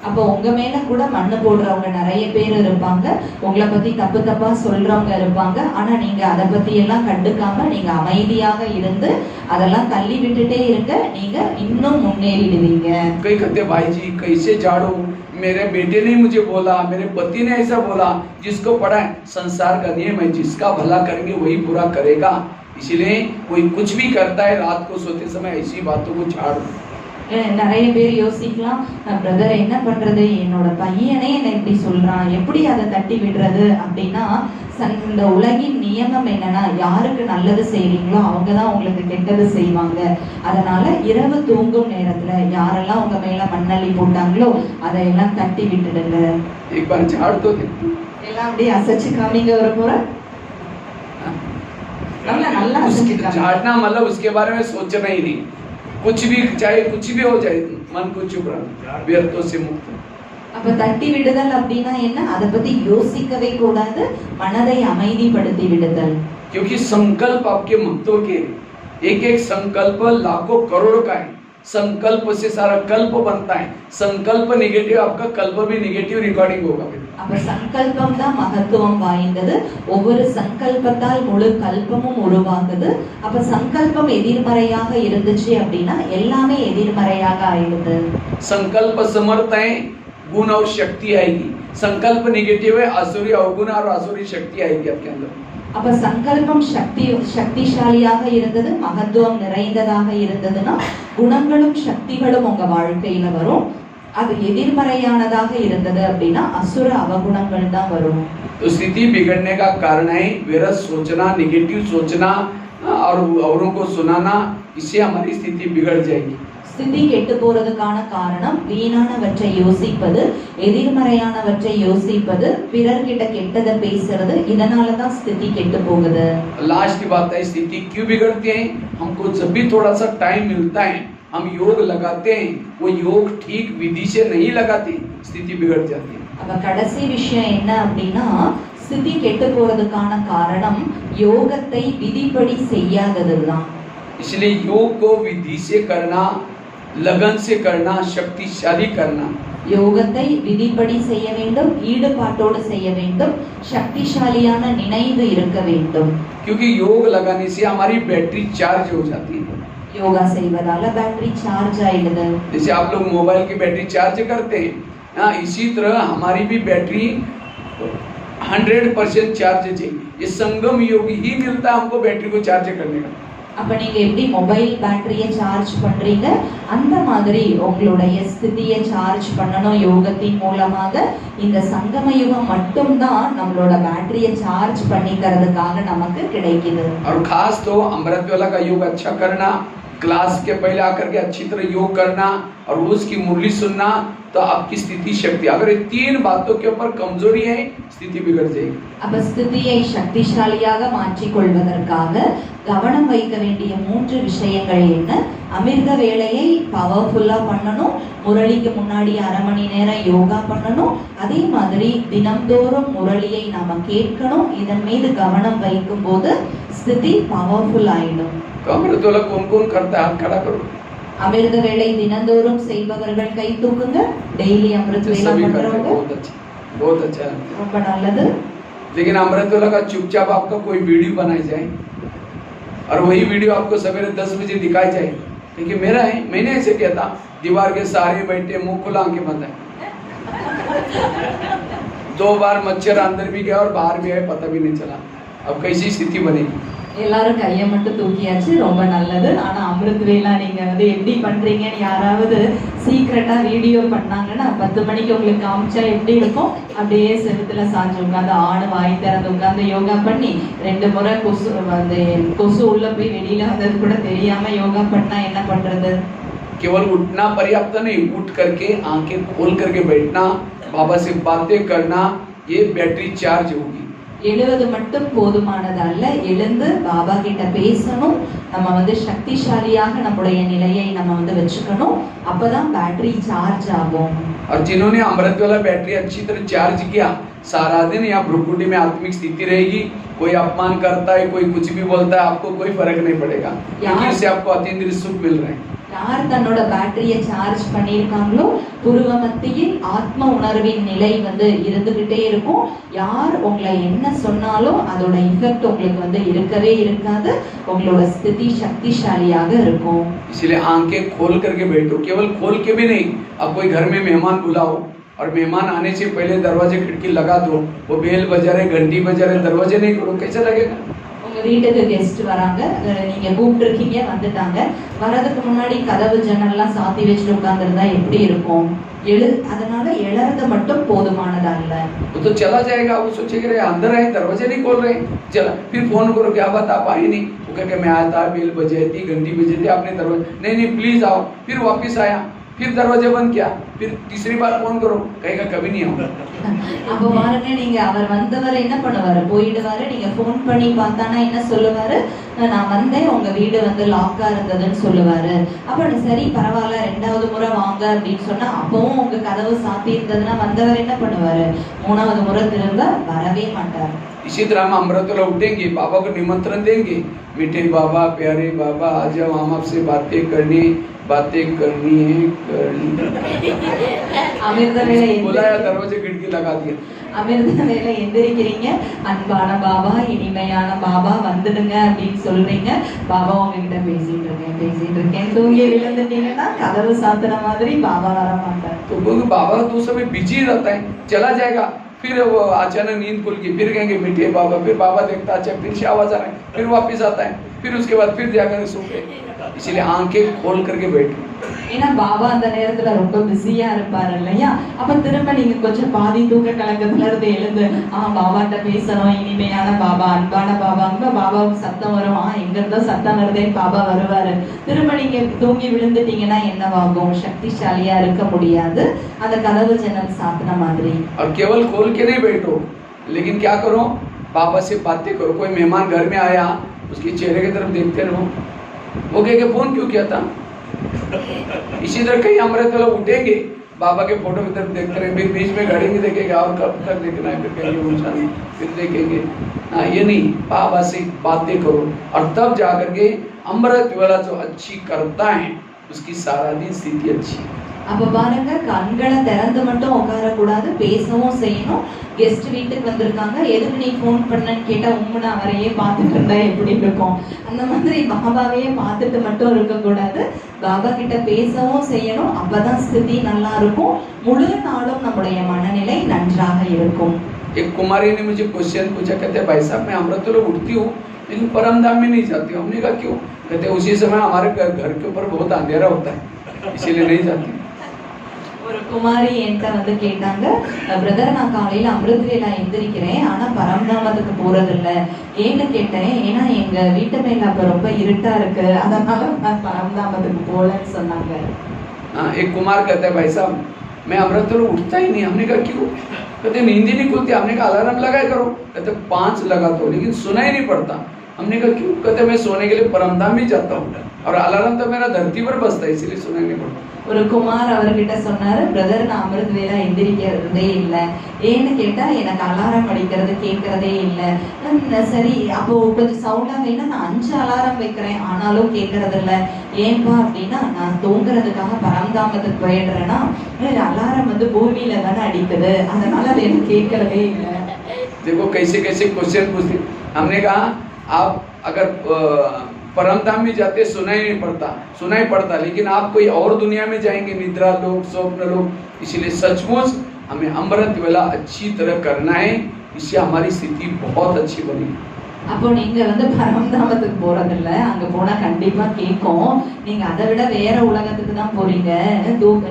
அப்போ உங்க மேல கூட மண்ணு போடுறவங்க நிறைய பேர் இருப்பாங்க, உங்களை பத்தி தப்பா சொல்றவங்க இருப்பாங்க. ஆனா நீங்க அதை பத்தி எல்லாம் கண்டுக்காம நீங்க அமைதியாக இருந்து அதெல்லாம் தள்ளி விட்டுட்டே இருங்க, நீங்க இன்னும் முன்னேறிடுவீங்க. कई कहते भाई जी कैसे झाड़ू, मेरे बेटे ने मुझे बोला, मेरे पति ने ऐसा बोला। जिसको पढ़ा है, संसार का नियम है, जिसका भला करेंगे वही बुरा करेगा। इसलिए कोई कुछ भी करता है, रात को सोते समय ऐसी बातों को झाड़। நிறைய பேர் யோசிக்கலாம், பிரதர் என்ன பண்றது, என்னோட பையனே என்னை இப்படி சொல்றான், எப்படி அதை தட்டி விடுறது அப்படின்னா, இந்த உலகின் நியமம் என்னன்னா, யாருக்கு நல்லது செய்றீங்களோ அவங்கதான் உங்களுக்கு கெட்டது செய்வாங்க. அதனால இரவு தூங்கும் நேரத்துல யாரெல்லாம் உங்க மேல மண்ணள்ளி போட்டாங்களோ அதையெல்லாம் தட்டி விட்டுடுங்க. எல்லாம் அப்படியே அசைச்சு காமிங்க ஒரு முறை. நல்லா झाड़ना मतलब उसके बारे में सोचना ही नहीं, कुछ भी चाहे कुछ भी हो जाए, मन को चुप रखना, व्यर्थों से मुक्त। அப்ப தட்டி விடுதல் அப்படின்னா என்ன, அதை பத்தி யோசிக்கவே கூடாது, மனதை அமைதிப்படுத்தி விடுதல். क्योंकि संकल्प आपके मतों के, एक एक संकल्प लाखों करोड़ का है। संकल्प से सारा कल्प बनता है। संकल्प नेगेटिव, आपका कल्प भी नेगेटिव रिकॉर्डिंग होगा। அப்ப சங்கல்பம் தான் மகத்துவம் வாய்ந்தது. ஒவ்வொரு சங்கல்பத்தால் முழு கல்பமும் உருவாகுது. அப்ப சங்கல்பம் எதிர்மறையாக இருந்துச்சு அப்படின்னா எல்லாமே எதிர்மறையாக ஆயிடுது. संकल्प समर्थ है, गुण और शक्ति आएगी। संकल्प नेगेटिव है, असुरी अवगुण और असुरी शक्ति आएगी आपके अंदर। அப்ப சங்கல்பம் சக்திசாலியாக இருந்தது, மகத்துவம் நிறைந்ததாக இருந்ததுன்னா குணங்களும் சக்திகளும் உங்க வாழ்க்கையில வரும். அது எதிர்மறையானதாக இருந்தது அப்படின்னா असुर அவகுணங்கள் தான் வரும். तो स्थिति बिगड़ने का कारण है व्यर्थ सोचना, नेगेटिव सोचना और औरों को सुनाना, इससे हमारी स्थिति बिगड़ जाएगी। ஸ்திதி கெட்டு போறதுக்கான காரணம் வீணானவற்றை யோசிப்பது, எதிர்மறையானவற்றை யோசிப்பது, பிறர்கிட்ட கெட்டதை பேசுறது, இதனாலதான் ஸ்திதி கெட்டு போகுது. लास्ट की बात है, स्थिति क्यों बिगड़ती है? हमको जब भी थोड़ा सा टाइम मिलता है हम योग लगाते हैं, वो योग ठीक विधि से नहीं लगाते, स्थिति बिगड़ जाती है। அப்ப கடைசி விஷயம் என்ன அப்படின்னா, ஸ்திதி கெட்டு போறதுக்கான காரணம் யோகத்தை விதிப்படி செய்யாததுதான். इसलिए योग को विधि से करना, लगन से करना, शक्तिशाली करना। யோகத்தை விதிப்படி செய்ய வேண்டும், ஈடுபாட்டோடு செய்ய வேண்டும், சக்திசாலியான நினைவு இருக்க வேண்டும். क्योंकि योग लगाने से हमारी बैटरी चार्ज हो जाती है। யோகா செய்வதால பேட்டரி சார்ஜ் ஆயிடுது. जैसे आप लोग मोबाइल की बैटरी चार्ज करते हैं, इसी तरह हमारी भी बैटरी 100% चार्ज चाहिए। ये संगम योग ही मिलता है हमको बैटरी को चार्ज करने का। அப்ப நீங்க எப்படி மொபைல் பேட்டரியை சார்ஜ் பண்றீங்க, அந்த மாதிரி உங்களுடைய ஸ்திதியை சார்ஜ் பண்ணணும் யோகத்தின் மூலமாக. இந்த சங்கம யுகம் மட்டும்தான் நம்மளோட பேட்டரியை சார்ஜ் பண்ணிக்கிறதுக்காக நமக்கு கிடைக்குது. और खास तो अमृत वेला का योग अच्छा करना, क्लास के पहले आकर के अच्छी तरह योग करना और रोज की मुरली सुनना, तो आपकी स्थिति शक्ति, अगर ये तीन बातों के ऊपर कमजोरी है स्थिति बिगड़ जाएगी। அப்ப ஸ்திதியை சக்திசாலியாக மாற்றிக் கொள்வதற்காக கவனம் வைக்க வேண்டிய 3 விஷயங்கள் என்ன? அமிர்த வேளையை பவர்ஃபுல்லா பண்ணணும், முரளிக்கு முன்னாடி 1/2 மணி நேரம் யோகா பண்ணணும், அதே மாதிரி தினம்தோறும் முரளியை நாம கேட்கணும். இதன் மீது கவனம் வைக்கும் போது ஸ்திதி பவர்ஃபுல் ஆயிடும். अमृत वेला कौन कौन करता है? हाथ खड़ा करो। அமிர்த வேளை தினந்தோறும் செய்பவர்கள் கை தூக்குங்க. டெய்லி அமிர்த வேளை பண்றவங்க बहुत अच्छा है, ரொம்ப நல்லது. लेकिन अमृत वेला का चुपचाप आपका कोई वीडियो बनाई जाए और वही वीडियो आपको सवेरे 10 बजे दिखाई जाएगी, क्योंकि मेरा है, मैंने ऐसे किया था, दीवार के सहारे बैठे मुंह खुला आंखें बंद है। 2 बार मच्छर अंदर भी गया और बाहर भी आया, पता भी नहीं चला। अब कैसी स्थिति बनेगी? எல்லாரும் கையை மட்டும் தூக்கியாச்சு, ரொம்ப நல்லது. ஆனா அமிர்த் வேலா நீங்க வந்து எப்படி பண்றீங்கன்னு யாராவது சீக்கிரட்டா வீடியோ பண்ணாங்கன்னா 10 மணிக்கு உங்களுக்கு காமிச்சா எப்படி இருக்கும்? அப்படியே செவுத்துல சாஞ்சு உட்காந்து ஆணு வாய் திறந்து உட்காந்து யோகா பண்ணி 2 முறை கொசு உள்ள போய் வெளியில வந்தது கூட தெரியாம யோகா பண்ணா என்ன பண்றது? केवल उठना पर्याप्त नहीं, उठ करके आंखें खोल करके बैठना, बाबा से बातें करना, ये बैटरी चार्ज होगी। எழுவது மட்டும் போதுமானதல்ல, எழுந்து பாபா கிட்ட பேசணும். நம்ம வந்து சக்திசாலியாக நம்முடைய நிலையை நம்ம வந்து வச்சுக்கணும். அப்பதான் பேட்டரி சார்ஜ் ஆகும். और जिन्होंने अमृत वाला बैटरी अच्छी तरह चार्ज किया, सारा दिन यहाँ भ्रुकुटी में आत्मिक स्थिति रहेगी। कोई अपमान करता है, कोई कुछ भी बोलता है, आपको कोई फर्क नहीं पड़ेगा, क्योंकि इससे आपको अतीन्द्रिय सुख मिल रहे हैं। யார் தன்னோட பேட்டரியை சார்ஜ் பண்ணியிருக்காங்களோ புருவ மத்தியில் ஆத்ம உணர்வின் நிலை வந்து இருந்துகிட்டே இருக்கும். யார் உங்களை என்ன சொன்னாலும் அதோட இஃபெக்ட் உங்களுக்கு வந்து இருக்கவே இருக்காது. உங்களோட ஸ்திதி சக்திசாலியாக இருக்கும். इसलिए आंखें खोल करके बैठो, केवल खोल के भी नहीं। अब कोई घर में मेहमान बुलाओ और मेहमान आने से पहले दरवाजे खिड़की लगा दो, वो बेल बजा रहे, घंटी बजा रहे, दरवाजे नहीं खोलो, कैसा लगेगा? உங்க வீட்டுக்கு கெஸ்ட் வராங்க, நீங்க கூப்பிட்டு இருக்கீங்க, வந்துட்டாங்க, வரதுக்கு முன்னாடி கதவு ஜன்னல்லாம் சாத்தி வச்சுட்டு உட்கார்ந்திருந்தா எப்படி இருக்கும்? அதனால எழறது மட்டும் போதுமானதல்ல. वो तो चला जाएगा, वो सोचेगा अंदर आए, दरवाजे नहीं खोल रहे, चला फिर फोन करो, क्या बात आप आई नहीं? वो कह के मैं आया था, बेल बजाई थी, घंटी बजी थी, आपने दरवाजा नहीं प्लीज आओ। फिर वापिस आया, फिर दरवाजा बंद किया, फिर तीसरी बार फोन करो, कहेगा कभी नहीं आओ। அப்ப பாருங்க, நீங்க அவர் வந்தவர் என்ன பண்ணுவாரு? போயிடுவாரு. நீங்க போன் பண்ணி பார்த்தானா என்ன சொல்லுவாரு? நான் வந்தேன், உங்க வீடு வந்து லாக்கா இருந்ததுன்னு சொல்லுவாரு. அப்ப சரி பரவாயில்ல, 2வது முறை வாங்க அப்படின்னு சொன்னா அப்பவும் உங்க கதவு சாத்தி இருந்ததுன்னா வந்தவர் என்ன பண்ணுவாரு? 3வது முறை திரும்ப வரவே மாட்டார். इसी तरह हम अमृतवेला उठेंगे, बाबा को निमंत्रण देंगे, मीठे बाबा, प्यारे बाबा, आ जाओ, हम आपसे बातें करनी है, அமிர்த வேளை बुलाया, दरवाजे खिड़की लगा दिया। அமிர்த வேளை எந்திரிக்கிறீங்க, அன்பான பாபா, இனிமையான பாபா வந்துடுங்க அப்படின்னு சொல்றீங்க. பாபா உங்ககிட்ட பேசிட்டு இருக்கேன், தூங்கி விழுந்துட்டீங்கன்னா கதவு சாத்துற மாதிரி பாபா வர மாட்டார். तो बाबा तो समय बिजी रहता है, चला जाएगा, फिर वो अचानक नींद खुल गई, फिर कहेंगे मीठे बाबा, फिर बाबा देखता अच्छा, फिर से आवाज आ रहा है, फिर वापिस आता है, फिर उसके बाद फिर जाकर सो गए। इसलिए आंखें खोल करके बैठो। ஏன்னா பாபா அந்த நேரத்துல ரொம்ப பிஸியா இருப்பாரு இல்லையா? அப்ப திரும்ப நீங்க கொஞ்சம் பாதி தூக்க கலக்கத்துல இருந்து எழுந்து பாபாட்ட பேசணும், இனிமையான பாபா, அன்பான பாபா, அங்க பாபாவுக்கு சத்தம் வரும், எங்க இருந்தோ சத்தம் வருதேன்னு பாபா வருவாரு. திரும்ப நீங்க தூங்கி விழுந்துட்டீங்கன்னா என்னவாகும்? சக்திசாலியா இருக்க முடியாது, அந்த கதவு ஜன்னல் சாத்தின மாதிரி. और केवल खोल के नहीं बैठो, लेकिन क्या करो? बाबा से बातें करो। कोई मेहमान घर में आया, उसके चेहरे की तरफ देखते रहो, वो कहेगा फोन क्यों किया था? इसी तरह कई अमृतवेला उठेंगे, बाबा के फोटो की तरफ देखते रहे, फिर बीच में घड़ी में देखेगा और कब तक देखना है, फिर कहेंगे फिर देखेंगे। ये नहीं, बाबा से बातें करो और तब जाकर के अमृतवेला जो अच्छी करता है उसकी सारा दिन स्थिति अच्छी। அப்ப பாருங்க, கண்களை திறந்து மட்டும் உட்காரக்கூடாது, பேசவும் செய்யணும். கெஸ்ட் வீட்டுக்கு வந்திருக்காங்க, எதுக்கு நீ போன் பண்ணன்னு கேட்டா உம்முன்னு அவரையே பார்த்துட்டு இருந்தா எப்படி இருக்கும்? அந்த மாதிரி பாபாவையே பார்த்துட்டு மட்டும் இருக்கக்கூடாது, பாபா கிட்ட பேசவும் செய்யணும். அப்பதான் ஸ்திதி நல்லா இருக்கும், முழு நாளும் நம்முடைய மனநிலை நன்றாக இருக்கும். एक कुमारी ने मुझे क्वेश्चन पूछा, कहते भाई साहब मैं अमृतवेला उठती हूँ लेकिन परमधाम में नहीं जाती हूँ। हमने कहा क्यों? कहते उसी समय हमारे घर के ऊपर बहुत अंधेरा होता है, इसीलिए नहीं जाती। ஒரு குமாரி என்கிட்ட வந்து கேட்டாங்க, பிரதர் நான் காலையில அமிர்த வேளா எந்திரிக்கிறேன், ஆனா பரம்தாமத்துக்கு போறது இல்ல. ஏன்னு கேட்டேன், ஏன்னா எங்க வீட்டு மேல அப்ப ரொம்ப இருட்டா இருக்கு, அதனால நான் பரம்தாமத்துக்கு போலன்னு சொன்னாங்க. एक कुमार कहता है भाई साहब मैं अमृतवेला उठता ही नहीं। हमने कहा क्यों? कहते नींद ही नहीं खुलती। हमने कहा अलार्म लगाया करो। कहते 5 लगा दो लेकिन सुना ही नहीं पड़ता। हमने कहा क्यों? कहते मैं सोने के लिए परमधाम भी जाता हूँ और अलार्म तो मेरा धरती पर बजता है, इसलिए सुना ही नहीं पड़ता। ஒரு குமார் அவர்கிட்ட சொன்னாரு, பிரதர் நான் அமிர்த வேளா எந்திரிக்கிறதே இல்லை, ஏன்னு கேட்டா எனக்கு அலாரம் அடிக்கிறது கேட்கறதே இல்லை. சரி அப்போ கொஞ்சம் சவுண்டா வேணா நான் 5 அலாரம் வைக்கிறேன், ஆனாலும் கேட்கறது இல்லை. ஏன்பா அப்படின்னா நான் தூங்குறதுக்காக பரம்தாமத்துக்கு போயிடுறேன்னா அலாரம் வந்து பூமியில தானே அடிக்குது, அதனால அது எனக்கு கேட்கறதே இல்லை. देखो कैसे कैसे क्वेश्चन पूछते। हमने कहा आप अगर परमधाम में जाते सुनाई पड़ता, लेकिन आप कोई और दुनिया में जाएंगे, निद्रा लोक, स्वप्न लोक। इसलिए सचमुच हमें अमृत वेला अच्छी तरह करना है, इससे हमारी स्थिति बहुत अच्छी बनेगी। அப்போ நீங்க வந்து பரமதாமத்துக்கு போறது இல்ல, அங்க போனா கண்டிப்பா கேட்கும், நீங்க அதை விட வேற உலகத்துக்கு தான் போறீங்க,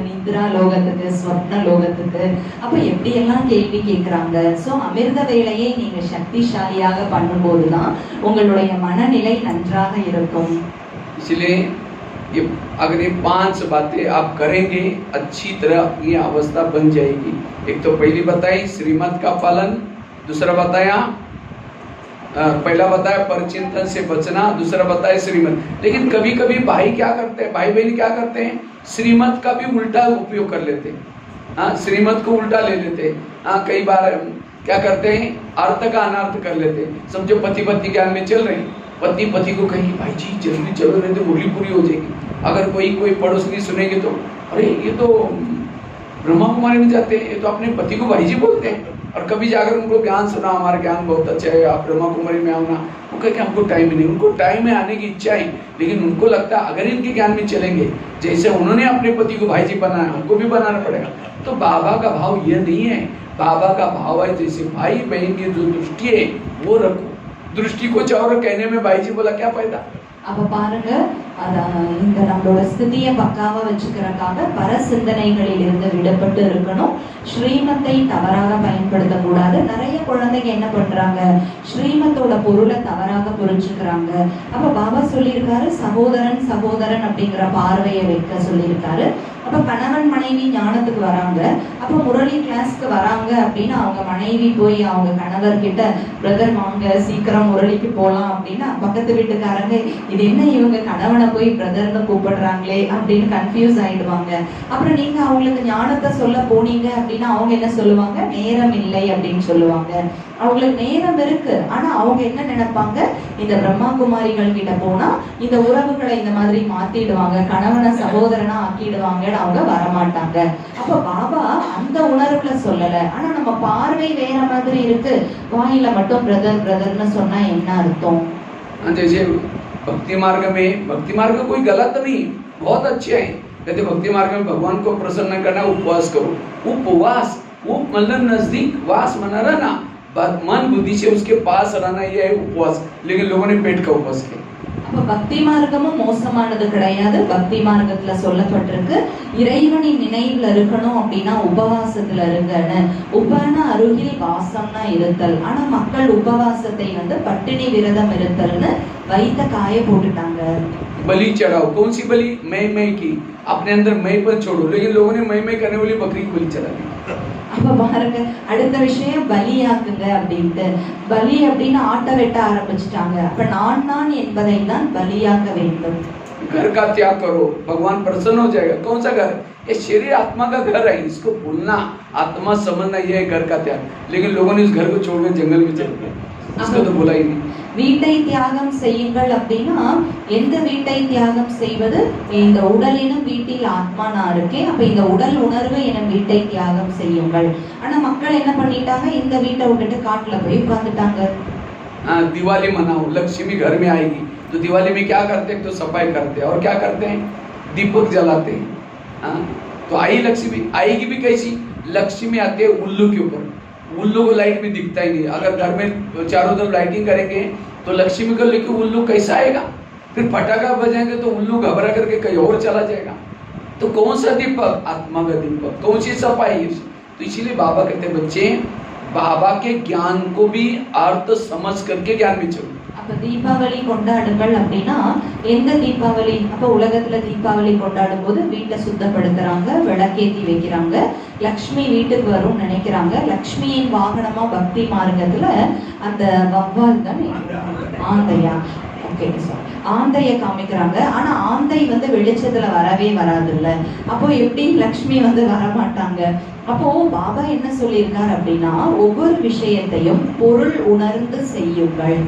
நித்ரா லோகத்துக்கு, ஸ்வப்ன லோகத்துக்கு. அப்ப எப்படி எல்லாம் கேள்வி கேட்கிறாங்க. சோ அமிர்த வேலையை நீங்க சக்திசாலியாக பண்ணும்போதுதான் உங்களுடைய மனநிலை நன்றாக இருக்கும். इसलिए ये अगर ये 5 बातें आप करेंगे, अच्छी तरह अपनी अवस्था बन जाएगी। एक तो पहली बताई श्रीमत का पालन, दूसरा बताया पहला बताया परचिंतन से बचना, दूसरा बताया श्रीमत। लेकिन कभी कभी भाई क्या करते हैं, भाई बहन क्या करते हैं, श्रीमत का भी उल्टा उपयोग कर लेते हैं। हाँ, श्रीमत को उल्टा ले लेते हैं। हाँ, कई बार क्या करते हैं, अर्थ का अनर्थ कर लेते हैं। समझो पति पत्नी ज्ञान में चल रहे हैं, पति पति को कहेंगे भाई जी जल्दी चलो, नहीं तो मुरली पूरी हो जाएगी। अगर कोई पड़ोसी सुनेंगे तो अरे ये तो ब्रह्मा कुमारी में जाते हैं, ये तो अपने पति को भाई जी बोलते हैं। और कभी जाकर उनको ज्ञान सुना, हमारा ज्ञान बहुत अच्छा है, आप ब्रह्मा कुमारी में आओ ना, वो कहे कि हमको टाइम ही नहीं। उनको टाइम में आने की इच्छा है, लेकिन उनको लगता है अगर इनके ज्ञान में चलेंगे, जैसे उन्होंने अपने पति को भाई जी बनाया, हमको भी बनाना पड़ेगा। तो बाबा का भाव ये नहीं है, बाबा का भाव है जैसे भाई बहन की जो दृष्टि है वो रखो। दृष्टि को और कहने में भाई जी बोला क्या फायदा। அப்ப பாருங்க, இந்த நம்மளோட ஸ்திதியை பக்காவா வச்சுக்கிறதுக்காக பர சிந்தனைகளில் இருந்து விடுபட்டு இருக்கணும். ஸ்ரீமத்தை தவறாக பயன்படுத்த கூடாது. நிறைய குழந்தைங்க என்ன பண்றாங்க, ஸ்ரீமத்தோட பொருளை தவறாக புரிஞ்சுக்கிறாங்க. அப்ப பாபா சொல்லியிருக்காரு சகோதரன் அப்படிங்கிற பார்வையை வைக்க சொல்லியிருக்காரு. அப்ப கணவன் மனைவி ஞானத்துக்கு வராங்க, அப்ப முரளி கிளாஸ்க்கு வராங்க அப்படின்னா அவங்க மனைவி போய் அவங்க கணவர் கிட்ட பிரதர் வாங்க சீக்கிரம் முரளிக்கு போலாம் அப்படின்னா பக்கத்து வீட்டுக்காரங்க இது என்ன இவங்க கணவனை போய் பிரதர்னு கூப்பிடுறாங்களே அப்படின்னு கன்ஃபியூஸ் ஆயிடுவாங்க. அப்புறம் நீங்க அவங்களுக்கு ஞானத்தை சொல்ல போனீங்க அப்படின்னா அவங்க என்ன சொல்லுவாங்க, நேரம் இல்லை அப்படின்னு சொல்லுவாங்க. அவங்களுக்கு நேரம் இருக்கு, ஆனா அவங்க என்ன நினைப்பாங்க, இந்த பிரம்மா குமாரிகள் கிட்ட போனா இந்த உறவுகளை இந்த மாதிரி மாத்திடுவாங்க, கணவனை சகோதரனா ஆக்கிடுவாங்க, அவங்க வரமாட்டாங்க. அப்ப பாபா அந்த உணர்வுல சொல்லல, ஆனா நம்ம பார்வை வேற மாதிரி இருக்கு. வாயில மட்டும் பிரதர்னு சொன்னா என்ன அர்த்தம்? जैसे भक्ति मार्ग कोई गलत नहीं, बहुत अच्छे है। कहते भक्ति मार्ग में भगवान को प्रसन्न करना, उपवास करो। उपवास वो मतलब नजदीक, वास मना रहना, मन बुद्धि से उसके पास रहना, ये है उपवास। लेकिन लोगों ने पेट का उपवास किया। அப்ப பக்தி மார்க்கமும் மோசமானது கிடையாது. பக்தி மார்க்கத்துல சொல்லப்பட்டிருக்கு இறைவனின் நினைவுல இருக்கணும் அப்படின்னா உபவாசத்துல இருங்கன்னு. உபன அருகில் வாசம்னா இருத்தல். ஆனா மக்கள் உபவாசத்தை வந்து பட்டினி விரதம் இருத்தல்னு வைத்த காய போட்டுட்டாங்க. बलि चढ़ाओ, कौन सी बलि, मैं की, अपने अंदर मैं पर छोड़ो। लेकिन लोगों ने मैं करने वाली बकरी की बलि चढ़ा दी। அப்ப பாருங்க, அடுத்த விஷயம் பலியாக்குங்க அப்படின்ட்டு. பலி அப்படின்னு ஆட்டை வெட்ட ஆரம்பிச்சுட்டாங்க. அப்ப நான் என்பதை தான் பலியாக்க வேண்டும். घर का त्याग करो, भगवान प्रसन्न हो जाएगा। कौन सा घर, ये शरीर आत्मा का घर है, इसको भूलना, आत्मा समझना, ये है घर का त्याग। लेकिन लोगों ने इस घर को छोड़कर जंगल में चले गए, इसको तो बोला ही नहीं। வீட்டை தியாகம் செய்யுங்கள் அப்படின்னா எந்த வீட்டை தியாகம் செய்வது, இந்த உடலினும் வீட்டில் ஆத்மா நான் இருக்கேன், அப்ப இந்த உடல் உணர்வு எனும் வீட்டை தியாகம் செய்யுங்கள். ஆனா மக்கள் என்ன பண்ணிட்டாங்க, இந்த வீட்டை விட்டுட்டு காட்டுல போய் உட்கார்ந்துட்டாங்க. दिवाली मनाओ, लक्ष्मी घर में आएगी, तो दिवाली में क्या करते हैं, तो सफाई करते हैं और क्या करते हैं, दीपक जलाते हैं। तो आई लक्ष्मी आएगी भी कैसी, लक्ष्मी आते हैं उल्लू के ऊपर। उल्लू को लाइट में दिखता ही नहीं। अगर घर में चारों तरफ लाइटिंग करेंगे तो लक्ष्मी को लेके उल्लू कैसा आएगा, फिर पटाखा बजाएंगे तो उल्लू घबरा करके कहीं और चला जाएगा। तो कौन सा दीपक, आत्मा का दीपक, कौन सी सफाई। तो इसीलिए बाबा कहते हैं बच्चे बाबा के ज्ञान को भी अर्थ समझ करके ज्ञान में चलो। அப்ப தீபாவளி கொண்டாடுங்கள் அப்படின்னா எந்த தீபாவளி, அப்ப உலகத்துல தீபாவளி கொண்டாடும் போது வீட்டை சுத்தப்படுத்துறாங்க, விளக்கேத்தி வைக்கிறாங்க, லக்ஷ்மி வீட்டுக்கு வரும் நினைக்கிறாங்க. லக்ஷ்மியின் வாகனமா பக்தி மார்க்கத்துல அந்த வவ்வால் தான் ஆந்தையா, ஓகே சார், ஆந்தைய காமிக்கிறாங்க. ஆனா ஆந்தை வந்து வெளிச்சத்துல வரவே வராது இல்ல, அப்போ எப்படி லக்ஷ்மி வந்து வரமாட்டாங்க. அப்போ பாபா என்ன சொல்லியிருக்கார் அப்படின்னா ஒவ்வொரு விஷயத்தையும் பொருள் உணர்ந்து செய்யுங்கள்.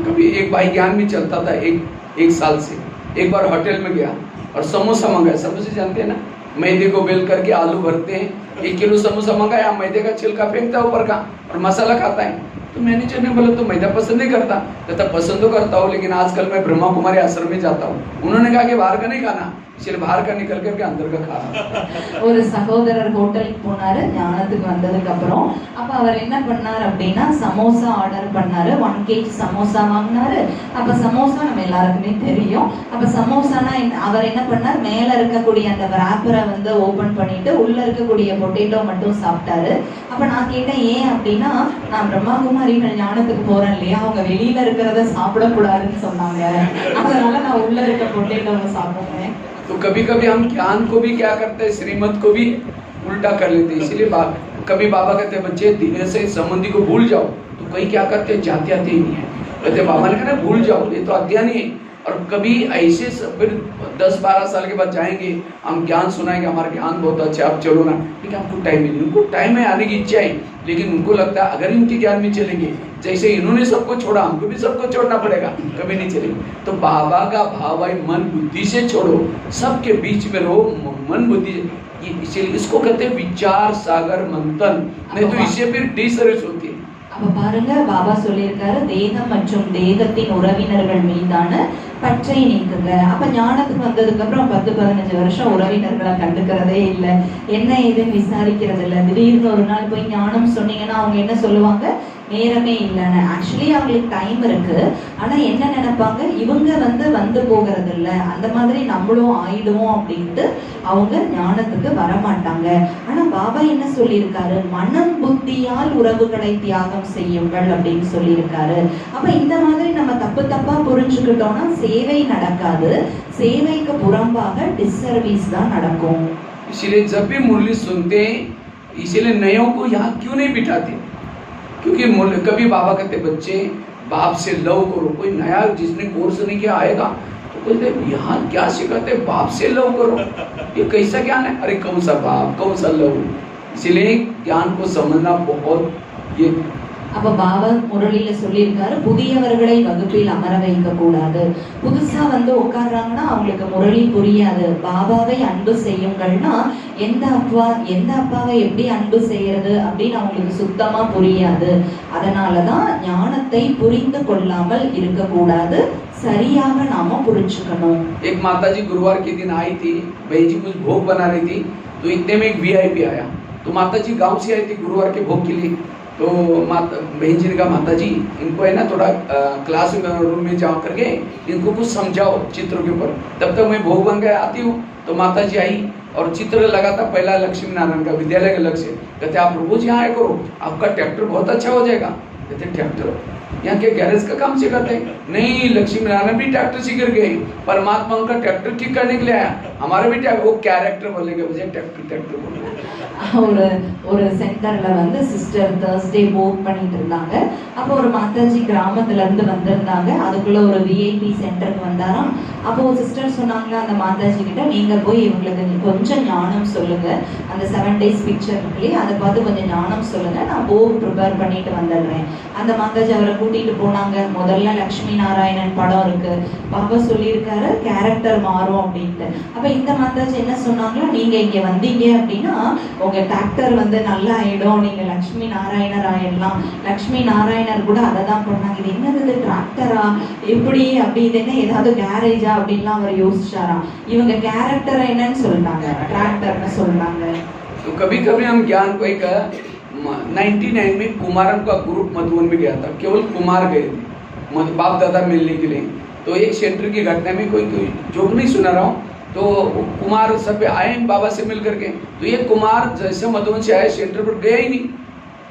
कभी एक भाई ज्ञान में चलता था एक साल से, एक बार होटल में गया और समोसा मंगाया। समोसे जानते हैं ना, मैदे को बेल करके आलू भरते हैं, 1 किलो समोसा मंगाया, मैदे का छिलका फेंकता है ऊपर का और मसाला खाता है। तो तो मैनेजर ने बोला तो मैदा पसंद नहीं करता, कहता पसंद तो करता हूँ लेकिन आजकल मैं ब्रह्मा कुमारी आश्रम में जाता हूँ। उन्होंने कहा कि बाहर का नहीं खाना, इसलिए बाहर का निकल करके अंदर का खा रहा। ஒரு சகோதரர் ஹோட்டலுக்கு போனாரு ஞானத்துக்கு வந்ததுக்கு அப்புறம். அப்ப அவர் என்ன பண்ணாரு அப்படின்னா சமோசா ஆர்டர் பண்ணாரு. 1 kg சமோசா வாங்கினாரு. அப்ப சமோசா நம்ம எல்லாருக்குமே தெரியும். அப்ப சமோசானா அவர் என்ன பண்ணார், மேல இருக்கக்கூடிய அந்த ராப்பரை வந்து ஓபன் பண்ணிட்டு உள்ள இருக்கக்கூடிய பொட்டேட்டோ மட்டும் சாப்பிட்டாரு. அப்ப நான் கேட்டேன் ஏன் அப்படின்னா, நான் பிரம்மாகுமாரிகள் ஞானத்துக்கு போறேன் இல்லையா, அவங்க வெளியில இருக்கிறத சாப்பிடக்கூடாதுன்னு சொன்னாங்க, அதனால நான் உள்ள இருக்க பொட்டேட்டோவை சாப்பிடுறேன். तो कभी कभी हम ज्ञान को भी क्या करते हैं, श्रीमत को भी उल्टा कर लेते हैं। इसलिए कभी बाबा कहते हैं बच्चे धीरे से संबंधी को भूल जाओ, तो कई क्या करते हैं जाते आते ही नहीं है, कहते बाबा ने कहा भूल जाओ, ये तो अज्ञानी है। और कभी ऐसे फिर 10-12 साल के बाद जाएंगे, हम ज्ञान सुनाएंगे, हमारा ज्ञान बहुत अच्छा, आप चलो ना, लेकिन हमको टाइम नहीं, उनको टाइम में आने की इच्छा है, लेकिन उनको लगता है अगर इनके ज्ञान में चलेंगे, जैसे इन्होंने सबको छोड़ा हमको भी सबको छोड़ना पड़ेगा, कभी नहीं चलेंगे। तो बाबा का भाव है मन बुद्धि से छोड़ो, सबके बीच में रहो, मन बुद्धि, इसीलिए इसको कहते हैं विचार सागर मंथन, नहीं तो इससे फिर डिसर्विस होती है। அப்ப பாருங்க பாபா சொல்லியிருக்காரு தேகம் மற்றும் தேகத்தின் உறவினர்கள் மீதான பற்றை நீக்குங்க. அப்ப ஞானத்துக்கு வந்ததுக்கு அப்புறம் 10-15 வருஷம் உறவினர்களை கண்டுக்கிறதே இல்லை, என்ன ஏதுன்னு விசாரிக்கிறது இல்லை. திடீர்னு ஒரு நாள் போய் ஞானம் சொன்னீங்கன்னா அவங்க என்ன சொல்லுவாங்க, நேரமே இல்லைன்னு. ஆக்சுவலி அவங்களுக்கு டைம் இருக்கு, ஆனா என்ன நினைப்பாங்க, இவங்க வந்து போகிறது இல்லை, அந்த மாதிரி நம்மளும் ஆயிடுவோம் அப்படின்ட்டு அவங்க ஞானத்துக்கு வரமாட்டாங்க. ஆனா பாபா என்ன சொல்லியிருக்காரு, மனம் புத்தியால் உறவுகளை தியாகம் செய்யுங்கள் அப்படின்னு சொல்லியிருக்காரு. அப்ப இந்த மாதிரி நம்ம தப்பா புரிஞ்சுக்கிட்டோம்னா சேவை நடக்காது, சேவைக்கு புறம்பாக டிஸ்சர்வீஸ் தான் நடக்கும். इसलिए जब भी मुरली सुनते हैं, इसलिए नयों को यहाँ क्यों नहीं बिठाते, क्योंकि कभी बाबा कहते बच्चे बाप से लव करो, कोई नया जिसने कोर्स नहीं किया आएगा तो बोलते यहाँ क्या सिखाते, बाप से लव करो, ये कैसा ज्ञान है, अरे कौन सा बाप कौन सा लव। इसलिए ज्ञान को समझना बहुत ये। அப்ப பாபா முரளியில சொல்லியிருக்காரு, புதியவர்களை வகுப்பில் அமர வைக்க கூடாது. புதுசா வந்து உட்கார்றாங்கன்னா அவங்களுக்கு முரளி புரியாது. பாபாவை அன்பு செய்யுங்கள்னா எந்த அப்பாவை எப்படி அன்பு செய்யறது அப்படின்னு அவங்களுக்கு சுத்தமா புரியாது. அதனாலதான் ஞானத்தை புரிந்து கொள்ளாமல் இருக்கக்கூடாது, சரியாக நாம புரிஞ்சுக்கணும். एक माताजी गुरुवार के दिन आई थी, बहन जी कुछ भोग बना रही थी, तो इतने में एक वीआईपी आया। तो माताजी गांव से आई थी गुरुवार के भोग के लिए। तो बहन जी ने कहा माता जी इनको है ना थोड़ा क्लास रूम में जा करके इनको कुछ समझाओ चित्रों के ऊपर। तब तक मैं भोग बन गया आती हूँ। तो माता जी आई और चित्र लगा था पहला लक्ष्मी नारायण का विद्यालय के लक्ष्य। कहते आप रोज यहाँ आया करो, आपका ट्रैक्टर बहुत अच्छा हो जाएगा। कहते ट्रैक्टर यहाँ के गैरेज का काम सिखाते हैं? नहीं, लक्ष्मी नारायण भी ट्रैक्टर सीख गए, परमात्मा उनका ट्रैक्टर ठीक करने के लिए आया, हमारे भी वो कैरेक्टर बोलेंगे, मुझे ट्रैक्टर बोलेंगे। ஒரு சென்டர்ல வந்து சிஸ்டர் தர்ஸ்டே போக் பண்ணிட்டு இருந்தாங்க. அப்போ ஒரு மாதாஜி கிராமத்துல இருந்து வந்திருந்தாங்க, அதுக்குள்ள ஒரு விஐபி சென்டருக்கு வந்தாராம். அப்போ ஒரு சிஸ்டர் சொன்னாங்க அந்த மாதாஜி கிட்ட, நீங்க போய் இவங்களுக்கு கொஞ்சம் ஞானம் சொல்லுங்க, அந்த 7 days பிக்சர் இருக்குல்லையே அதை பார்த்து கொஞ்சம் ஞானம் சொல்லுங்க, நான் போக் ப்ரிப்பேர் பண்ணிட்டு வந்துடுறேன். அந்த மாதாஜி அவரை கூட்டிட்டு போனாங்க. முதல்ல லக்ஷ்மி நாராயணன் படம் இருக்கு, பாபா சொல்லியிருக்காரு கேரக்டர் மாறும் அப்படின்ட்டு. அப்ப இந்த மாதாஜி என்ன சொன்னாங்களா, நீங்க இங்க வந்தீங்க அப்படின்னா உங்க டிராக்டர் வந்து நல்லா ஆயிடும், நீங்க லக்ஷ்மி நாராயணர் ஆயிடலாம். லக்ஷ்மி நாராயணர் கூட அதை தான் பண்ணாங்க. இது என்னது டிராக்டரா எப்படி, அப்படி இது என்ன ஏதாவது கேரேஜா அப்படின்லாம் அவர் யோசிச்சாராம். இவங்க கேரக்டர் என்னன்னு சொல்லிட்டாங்க, டிராக்டர்னு சொல்றாங்க. तो कभी कभी हम ज्ञान को एक 99 में कुमारन का ग्रुप मधुबन में गया था, केवल कुमार गए थे बाप दादा मिलने के लिए। तो एक सेंटर की घटना में कोई जोक नहीं सुना रहा हूँ, तो कुमार सब आए बाबा से मिल करके। तो ये कुमार जैसे मधुबन से आए सेंटर पर गया ही नहीं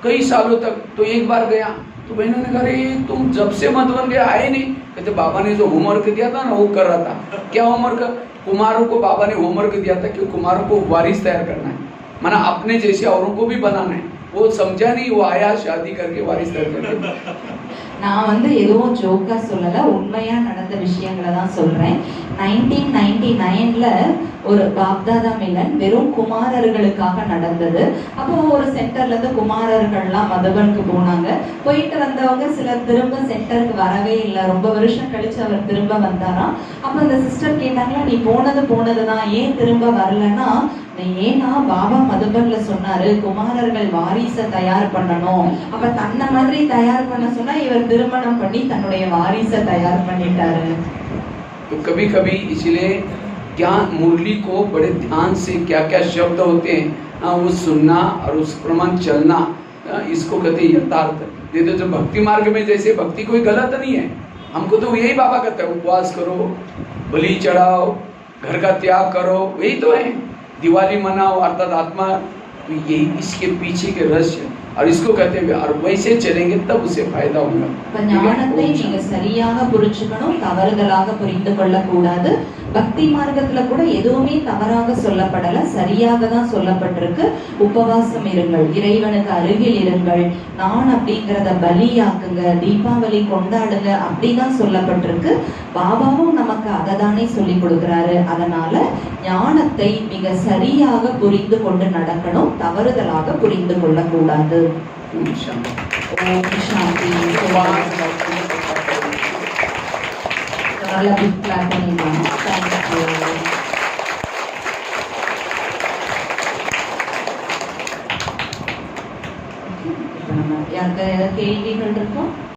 कई सालों तक। तो एक बार गया तो बहनों ने कहा तुम जब से मधुबन गया आए नहीं। कहते बाबा ने जो होमवर्क दिया था ना वो कर रहा था। क्या होमवर्क? कुमारों को बाबा ने होमवर्क दिया था कि कुमारों को वारिस तैयार करना है, माना अपने जैसे औरों को भी बनाना है। वो समझा नहीं, वो आया शादी करके वारिस तैयार करके। நான் வந்து எதுவும் ஜோக்கா சொல்லல, உண்மையா நடந்த விஷயங்களை தான் சொல்றேன். 1999ல ஒரு பாப்தாதா மிலன் வெறும் குமாரர்களுக்காக நடந்தது. அப்போ ஒரு சென்டர்ல இருந்து குமாரர்கள்லாம் மதுபனுக்கு போனாங்க. போயிட்டு வந்தவங்க சிலர் திரும்ப சென்டருக்கு வரவே இல்லை. ரொம்ப வருஷம் கழிச்சு அவர் திரும்ப வந்தாராம். அப்ப அந்த சிஸ்டர் கேட்டாங்களா, நீ போனதுதான் ஏன் திரும்ப வரலன்னா, ஏன்னா பாபா மதுபன்ல சொன்னாரு குமாரர்கள் வாரிசை தயார் பண்ணணும். அப்ப தன்னை மாதிரி தயார் பண்ண சொன்னா இவர் திருமணம் பண்ணி தன்னுடைய வாரிசை தயார் பண்ணிட்டாரு. तो कभी कभी इसलिए ज्ञान मुरली को बड़े ध्यान से क्या क्या शब्द होते हैं वो सुनना और उस प्रमाण चलना, इसको कहते हैं यथार्थ। ये तो जो भक्ति मार्ग में जैसे भक्ति कोई गलत नहीं है, हमको तो यही बाबा कहता है उपवास करो, बलि चढ़ाओ, घर का त्याग करो, यही तो है। दिवाली मनाओ अर्थात आत्मा, तो यही इसके पीछे के रहस्य और इसको कहते हैं और वैसे चलेंगे तब उसे फायदा होगा। ஞானத்தை நீங்க சரியாக புரிஞ்சுக்கணும், தவறுதலாக புரிந்து கொள்ள கூடாது. பக்தி மார்க்கத்துல கூட எதுவுமே தவறாக சொல்லப்படல, சரியாக தான் சொல்லப்பட்டிருக்கு. உபவாசம் இருங்கள், இறைவனுக்கு அருகில் இருங்கள், நான் அப்படிங்கிறத பலியாக்குங்க, தீபாவளி கொண்டாடுங்க, அப்படிதான் சொல்லப்பட்டிருக்கு. பாபாவும் நமக்கு அதை தானே சொல்லி கொடுக்கிறாரு. அதனால ஞானத்தை மிக சரியாக புரிந்து கொண்டு நடக்கணும், தவறுதலாக புரிந்து கொள்ள கூடாது. ஓம் சாந்தி. நல்ல பிக் கிளாப் பண்ணிடலாம். தேங்க்யூ. இப்போ நம்ம யாருக்கு ஏதாவது கேள்விகள் இருக்கோ?